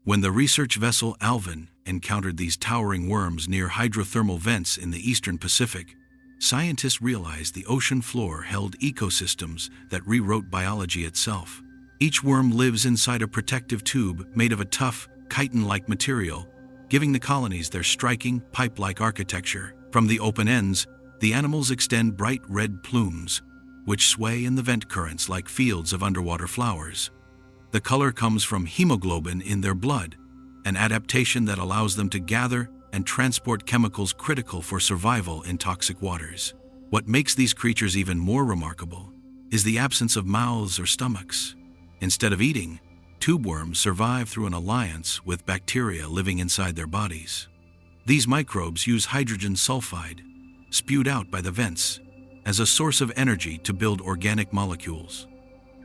When the research vessel Alvin encountered these towering worms near hydrothermal vents in the eastern Pacific, scientists realized the ocean floor held ecosystems that rewrote biology itself. Each worm lives inside a protective tube made of a tough, chitin-like material, giving the colonies their striking, pipe-like architecture. From the open ends, the animals extend bright red plumes, which sway in the vent currents like fields of underwater flowers. The color comes from hemoglobin in their blood, an adaptation that allows them to gather and transport chemicals critical for survival in toxic waters. What makes these creatures even more remarkable is the absence of mouths or stomachs. Instead of eating, tube worms survive through an alliance with bacteria living inside their bodies. These microbes use hydrogen sulfide, spewed out by the vents, as a source of energy to build organic molecules.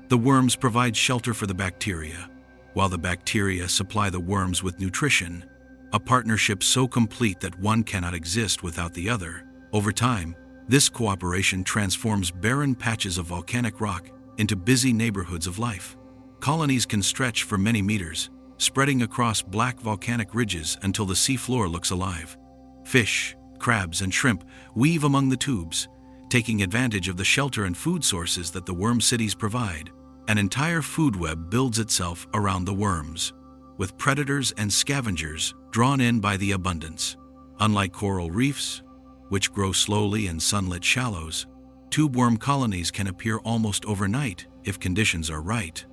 The worms provide shelter for the bacteria, while the bacteria supply the worms with nutrition, a partnership so complete that one cannot exist without the other. Over time, this cooperation transforms barren patches of volcanic rock into busy neighborhoods of life. Colonies can stretch for many meters, spreading across black volcanic ridges until the seafloor looks alive. Fish, crabs, and shrimp weave among the tubes, taking advantage of the shelter and food sources that the worm cities provide. An entire food web builds itself around the worms, with predators and scavengers drawn in by the abundance. Unlike coral reefs, which grow slowly in sunlit shallows, tube worm colonies can appear almost overnight if conditions are right.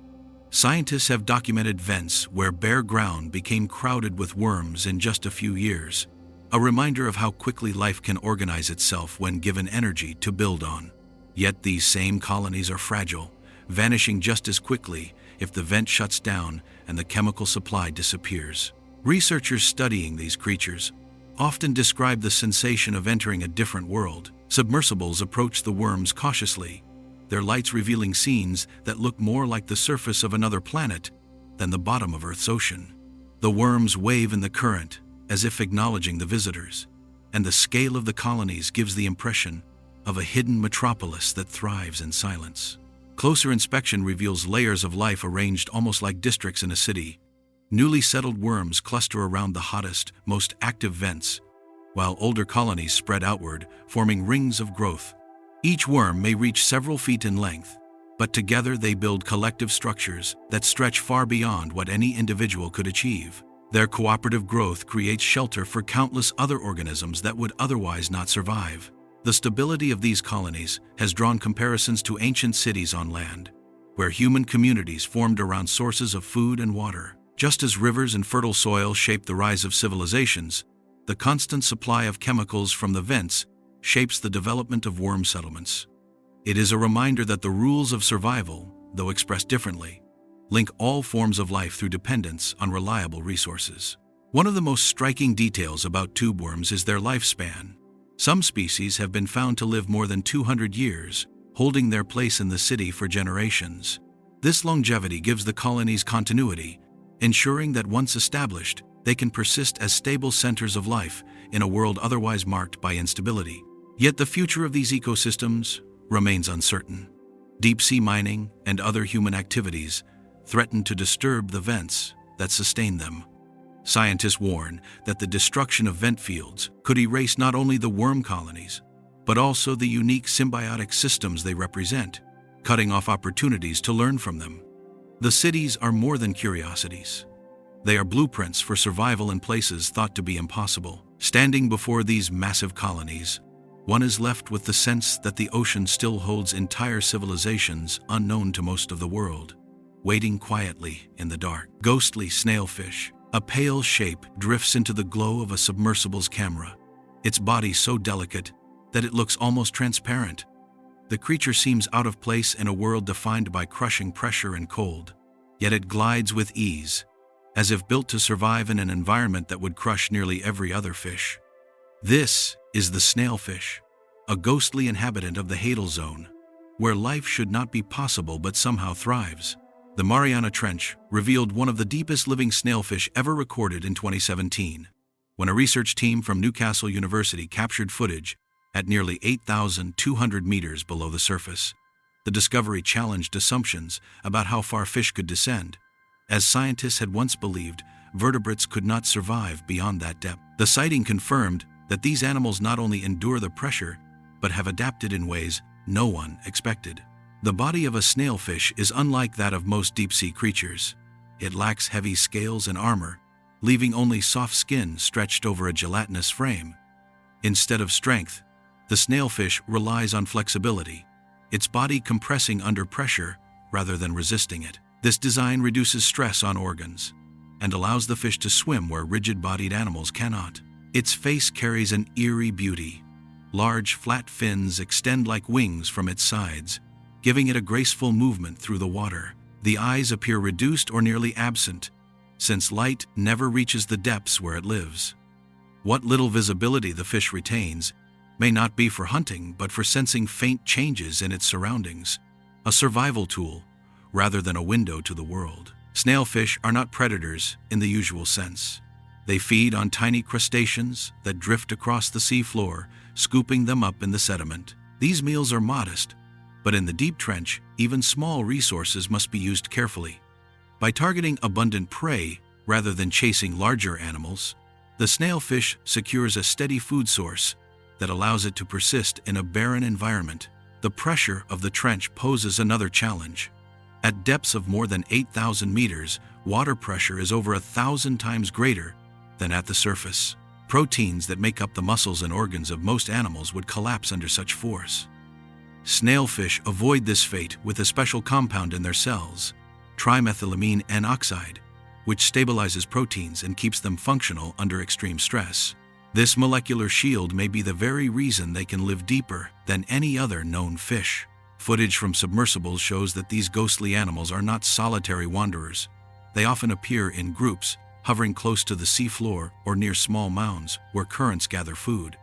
Scientists have documented vents where bare ground became crowded with worms in just a few years, a reminder of how quickly life can organize itself when given energy to build on. Yet these same colonies are fragile, vanishing just as quickly if the vent shuts down and the chemical supply disappears. Researchers studying these creatures often describe the sensation of entering a different world. Submersibles approach the worms cautiously, their lights revealing scenes that look more like the surface of another planet than the bottom of Earth's ocean. The worms wave in the current, as if acknowledging the visitors, and the scale of the colonies gives the impression of a hidden metropolis that thrives in silence. Closer inspection reveals layers of life arranged almost like districts in a city. Newly settled worms cluster around the hottest, most active vents, while older colonies spread outward, forming rings of growth. Each worm may reach several feet in length, but together they build collective structures that stretch far beyond what any individual could achieve. Their cooperative growth creates shelter for countless other organisms that would otherwise not survive. The stability of these colonies has drawn comparisons to ancient cities on land, where human communities formed around sources of food and water. Just as rivers and fertile soil shaped the rise of civilizations, the constant supply of chemicals from the vents shapes the development of worm settlements. It is a reminder that the rules of survival, though expressed differently, link all forms of life through dependence on reliable resources. One of the most striking details about tube worms is their lifespan. Some species have been found to live more than 200 years, holding their place in the city for generations. This longevity gives the colonies continuity, ensuring that once established, they can persist as stable centers of life in a world otherwise marked by instability. Yet the future of these ecosystems remains uncertain. Deep-sea mining and other human activities threaten to disturb the vents that sustain them. Scientists warn that the destruction of vent fields could erase not only the worm colonies, but also the unique symbiotic systems they represent, cutting off opportunities to learn from them. The cities are more than curiosities. They are blueprints for survival in places thought to be impossible. Standing before these massive colonies, one is left with the sense that the ocean still holds entire civilizations unknown to most of the world. Waiting quietly in the dark, ghostly snailfish, a pale shape, drifts into the glow of a submersible's camera, its body so delicate that it looks almost transparent. The creature seems out of place in a world defined by crushing pressure and cold, yet it glides with ease, as if built to survive in an environment that would crush nearly every other fish. This is the snailfish, a ghostly inhabitant of the Hadal Zone, where life should not be possible but somehow thrives. The Mariana Trench revealed one of the deepest living snailfish ever recorded in 2017, when a research team from Newcastle University captured footage at nearly 8,200 meters below the surface. The discovery challenged assumptions about how far fish could descend, as scientists had once believed vertebrates could not survive beyond that depth. The sighting confirmed that these animals not only endure the pressure, but have adapted in ways no one expected. The body of a snailfish is unlike that of most deep-sea creatures. It lacks heavy scales and armor, leaving only soft skin stretched over a gelatinous frame. Instead of strength, the snailfish relies on flexibility, its body compressing under pressure rather than resisting it. This design reduces stress on organs and allows the fish to swim where rigid-bodied animals cannot. Its face carries an eerie beauty. Large, flat fins extend like wings from its sides, giving it a graceful movement through the water. The eyes appear reduced or nearly absent, since light never reaches the depths where it lives. What little visibility the fish retains may not be for hunting but for sensing faint changes in its surroundings, a survival tool rather than a window to the world. Snailfish are not predators in the usual sense. They feed on tiny crustaceans that drift across the seafloor, scooping them up in the sediment. These meals are modest, but in the deep trench, even small resources must be used carefully. By targeting abundant prey rather than chasing larger animals, the snailfish secures a steady food source that allows it to persist in a barren environment. The pressure of the trench poses another challenge. At depths of more than 8,000 meters, water pressure is over 1,000 times greater than at the surface. Proteins that make up the muscles and organs of most animals would collapse under such force. Snailfish avoid this fate with a special compound in their cells, trimethylamine N-oxide, which stabilizes proteins and keeps them functional under extreme stress. This molecular shield may be the very reason they can live deeper than any other known fish. Footage from submersibles shows that these ghostly animals are not solitary wanderers. They often appear in groups, hovering close to the seafloor or near small mounds where currents gather food.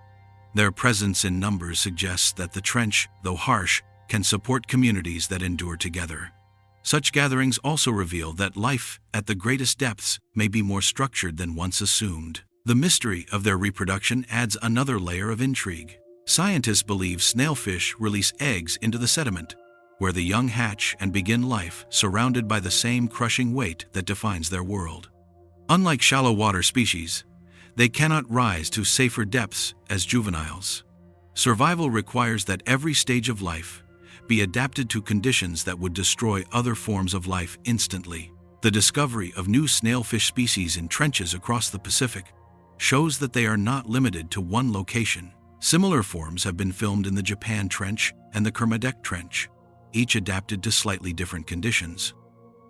Their presence in numbers suggests that the trench, though harsh, can support communities that endure together. Such gatherings also reveal that life at the greatest depths may be more structured than once assumed. The mystery of their reproduction adds another layer of intrigue. Scientists believe snailfish release eggs into the sediment, where the young hatch and begin life surrounded by the same crushing weight that defines their world. Unlike shallow water species, they cannot rise to safer depths as juveniles. Survival requires that every stage of life be adapted to conditions that would destroy other forms of life instantly. The discovery of new snailfish species in trenches across the Pacific shows that they are not limited to one location. Similar forms have been filmed in the Japan Trench and the Kermadec Trench, each adapted to slightly different conditions.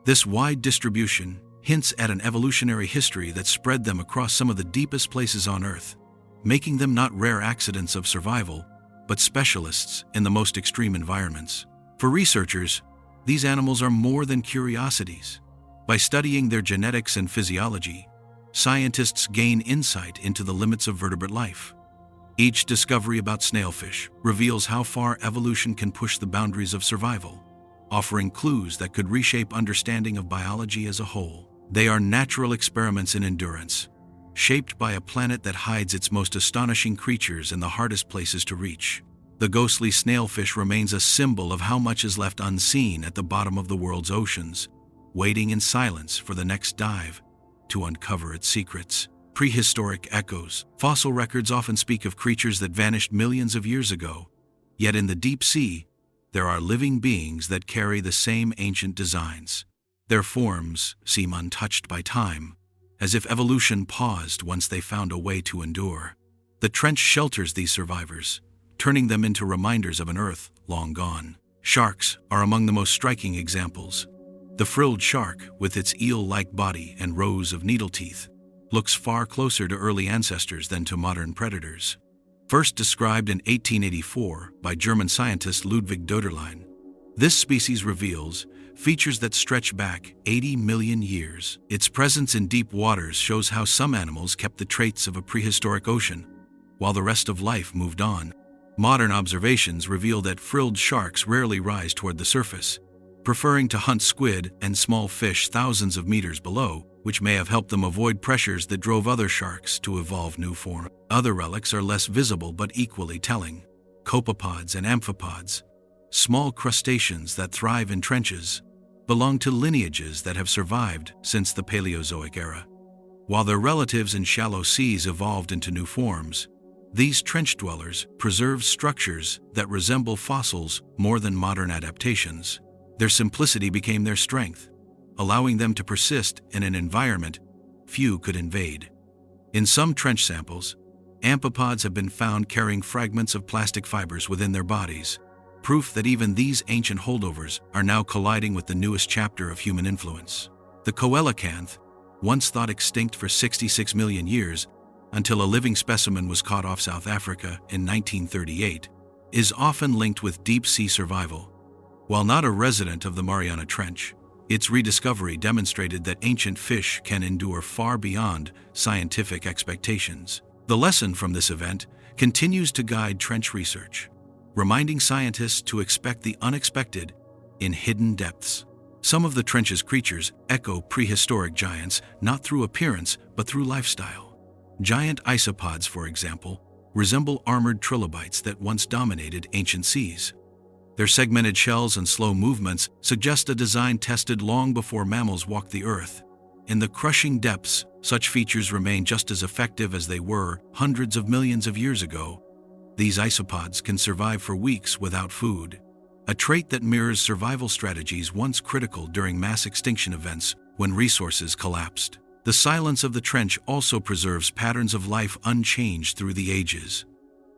This wide distribution hints at an evolutionary history that spread them across some of the deepest places on Earth, making them not rare accidents of survival, but specialists in the most extreme environments. For researchers, these animals are more than curiosities. By studying their genetics and physiology, scientists gain insight into the limits of vertebrate life. Each discovery about snailfish reveals how far evolution can push the boundaries of survival, offering clues that could reshape understanding of biology as a whole. They are natural experiments in endurance, shaped by a planet that hides its most astonishing creatures in the hardest places to reach. The ghostly snailfish remains a symbol of how much is left unseen at the bottom of the world's oceans, waiting in silence for the next dive to uncover its secrets. Prehistoric echoes. Fossil records often speak of creatures that vanished millions of years ago, yet in the deep sea, there are living beings that carry the same ancient designs. Their forms seem untouched by time, as if evolution paused once they found a way to endure. The trench shelters these survivors, turning them into reminders of an Earth long gone. Sharks are among the most striking examples. The frilled shark, with its eel-like body and rows of needle teeth, looks far closer to early ancestors than to modern predators. First described in 1884 by German scientist Ludwig Doederlein, this species reveals features that stretch back 80 million years. Its presence in deep waters shows how some animals kept the traits of a prehistoric ocean, while the rest of life moved on. Modern observations reveal that frilled sharks rarely rise toward the surface, preferring to hunt squid and small fish thousands of meters below, which may have helped them avoid pressures that drove other sharks to evolve new forms. Other relics are less visible but equally telling. Copepods and amphipods, small crustaceans that thrive in trenches, belong to lineages that have survived since the Paleozoic era. While their relatives in shallow seas evolved into new forms, these trench dwellers preserve structures that resemble fossils more than modern adaptations. Their simplicity became their strength, allowing them to persist in an environment few could invade. In some trench samples, amphipods have been found carrying fragments of plastic fibers within their bodies, proof that even these ancient holdovers are now colliding with the newest chapter of human influence. The coelacanth, once thought extinct for 66 million years until a living specimen was caught off South Africa in 1938, is often linked with deep-sea survival. While not a resident of the Mariana Trench, its rediscovery demonstrated that ancient fish can endure far beyond scientific expectations. The lesson from this event continues to guide trench research, reminding scientists to expect the unexpected in hidden depths. Some of the trench's creatures echo prehistoric giants not through appearance but through lifestyle. Giant isopods, for example, resemble armored trilobites that once dominated ancient seas. Their segmented shells and slow movements suggest a design tested long before mammals walked the earth. In the crushing depths, such features remain just as effective as they were hundreds of millions of years ago. These isopods can survive for weeks without food, a trait that mirrors survival strategies once critical during mass extinction events when resources collapsed. The silence of the trench also preserves patterns of life unchanged through the ages.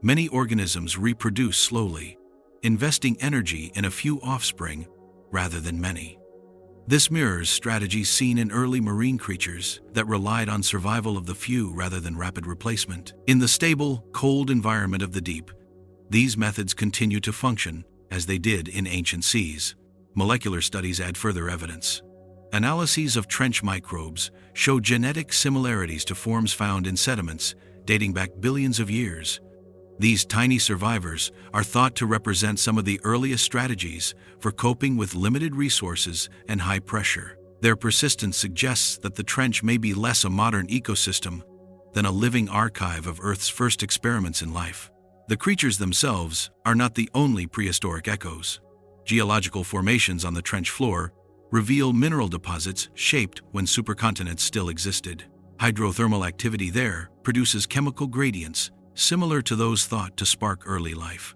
Many organisms reproduce slowly, investing energy in a few offspring rather than many. This mirrors strategies seen in early marine creatures that relied on survival of the few rather than rapid replacement. In the stable, cold environment of the deep, these methods continue to function as they did in ancient seas. Molecular studies add further evidence. Analyses of trench microbes show genetic similarities to forms found in sediments dating back billions of years. These tiny survivors are thought to represent some of the earliest strategies for coping with limited resources and high pressure. Their persistence suggests that the trench may be less a modern ecosystem than a living archive of Earth's first experiments in life. The creatures themselves are not the only prehistoric echoes. Geological formations on the trench floor reveal mineral deposits shaped when supercontinents still existed. Hydrothermal activity there produces chemical gradients similar to those thought to spark early life.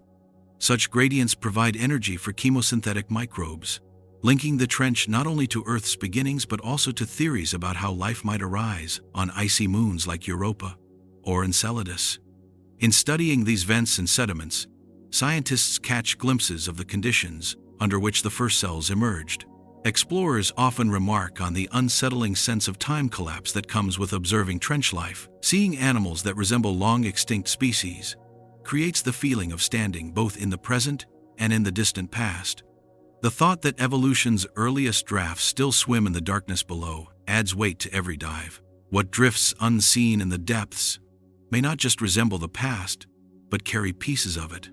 Such gradients provide energy for chemosynthetic microbes, linking the trench not only to Earth's beginnings but also to theories about how life might arise on icy moons like Europa or Enceladus. In studying these vents and sediments, scientists catch glimpses of the conditions under which the first cells emerged. Explorers often remark on the unsettling sense of time collapse that comes with observing trench life. Seeing animals that resemble long-extinct species creates the feeling of standing both in the present and in the distant past. The thought that evolution's earliest drafts still swim in the darkness below adds weight to every dive. What drifts unseen in the depths may not just resemble the past, but carry pieces of it,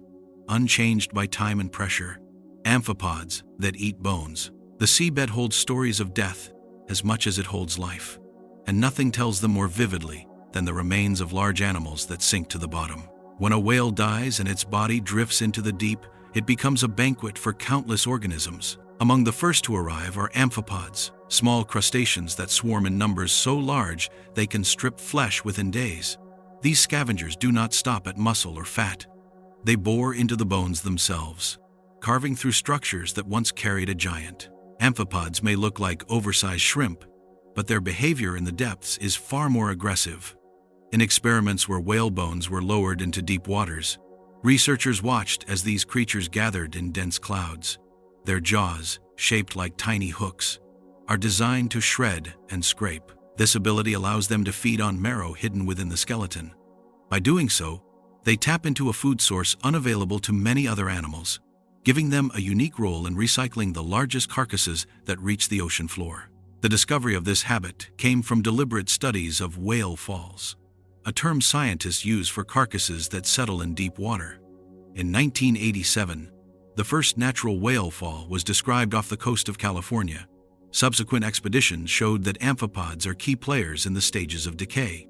unchanged by time and pressure. Amphipods that eat bones. The seabed holds stories of death as much as it holds life, and nothing tells them more vividly than the remains of large animals that sink to the bottom. When a whale dies and its body drifts into the deep, it becomes a banquet for countless organisms. Among the first to arrive are amphipods, small crustaceans that swarm in numbers so large they can strip flesh within days. These scavengers do not stop at muscle or fat. They bore into the bones themselves, carving through structures that once carried a giant. Amphipods may look like oversized shrimp, but their behavior in the depths is far more aggressive. In experiments where whale bones were lowered into deep waters, researchers watched as these creatures gathered in dense clouds. Their jaws, shaped like tiny hooks, are designed to shred and scrape. This ability allows them to feed on marrow hidden within the skeleton. By doing so, they tap into a food source unavailable to many other animals, giving them a unique role in recycling the largest carcasses that reach the ocean floor. The discovery of this habit came from deliberate studies of whale falls, a term scientists use for carcasses that settle in deep water. In 1987, the first natural whale fall was described off the coast of California. Subsequent expeditions showed that amphipods are key players in the stages of decay.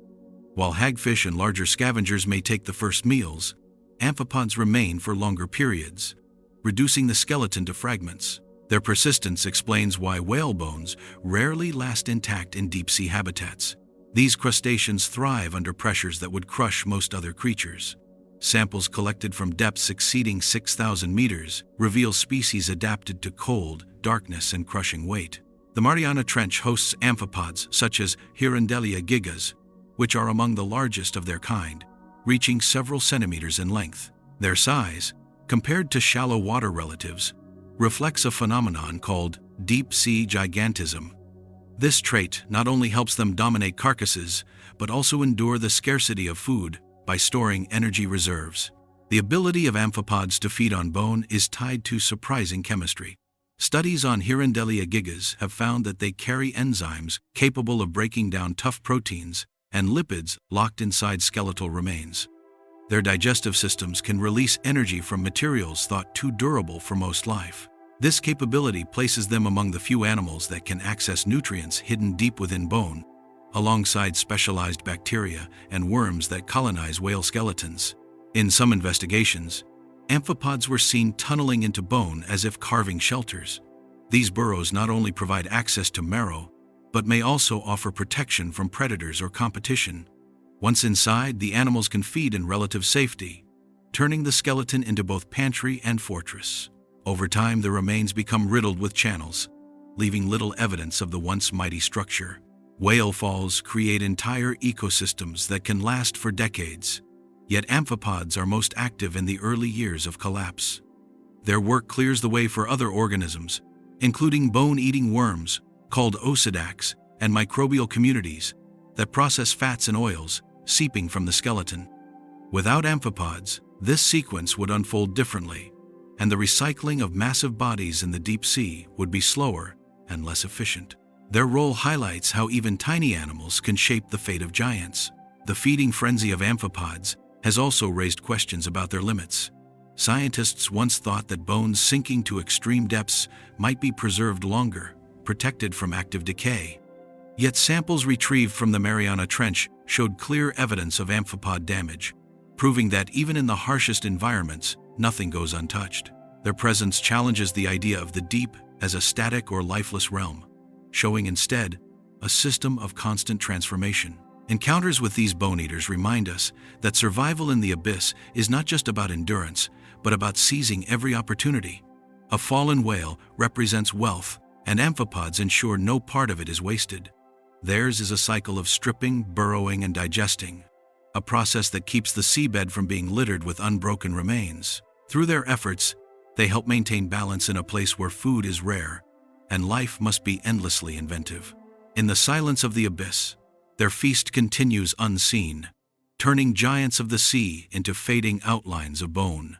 While hagfish and larger scavengers may take the first meals, amphipods remain for longer periods, reducing the skeleton to fragments. Their persistence explains why whale bones rarely last intact in deep-sea habitats. These crustaceans thrive under pressures that would crush most other creatures. Samples collected from depths exceeding 6,000 meters reveal species adapted to cold, darkness, and crushing weight. The Mariana Trench hosts amphipods such as Hirondelia gigas, which are among the largest of their kind, reaching several centimeters in length. Their size, compared to shallow water relatives, reflects a phenomenon called deep-sea gigantism. This trait not only helps them dominate carcasses, but also endure the scarcity of food by storing energy reserves. The ability of amphipods to feed on bone is tied to surprising chemistry. Studies on Hirandelia gigas have found that they carry enzymes capable of breaking down tough proteins and lipids locked inside skeletal remains. Their digestive systems can release energy from materials thought too durable for most life. This capability places them among the few animals that can access nutrients hidden deep within bone, alongside specialized bacteria and worms that colonize whale skeletons. In some investigations, amphipods were seen tunneling into bone as if carving shelters. These burrows not only provide access to marrow, but may also offer protection from predators or competition. Once inside, the animals can feed in relative safety, turning the skeleton into both pantry and fortress. Over time, the remains become riddled with channels, leaving little evidence of the once mighty structure. Whale falls create entire ecosystems that can last for decades, yet amphipods are most active in the early years of collapse. Their work clears the way for other organisms, including bone-eating worms, called osedacs, and microbial communities that process fats and oils seeping from the skeleton. Without amphipods, this sequence would unfold differently, and the recycling of massive bodies in the deep sea would be slower and less efficient. Their role highlights how even tiny animals can shape the fate of giants. The feeding frenzy of amphipods has also raised questions about their limits. Scientists once thought that bones sinking to extreme depths might be preserved longer, protected from active decay. Yet samples retrieved from the Mariana Trench showed clear evidence of amphipod damage, proving that even in the harshest environments, nothing goes untouched. Their presence challenges the idea of the deep as a static or lifeless realm, showing instead a system of constant transformation. Encounters with these bone-eaters remind us that survival in the abyss is not just about endurance, but about seizing every opportunity. A fallen whale represents wealth, and amphipods ensure no part of it is wasted. Theirs is a cycle of stripping, burrowing, and digesting, a process that keeps the seabed from being littered with unbroken remains. Through their efforts, they help maintain balance in a place where food is rare, and life must be endlessly inventive. In the silence of the abyss, their feast continues unseen, turning giants of the sea into fading outlines of bone.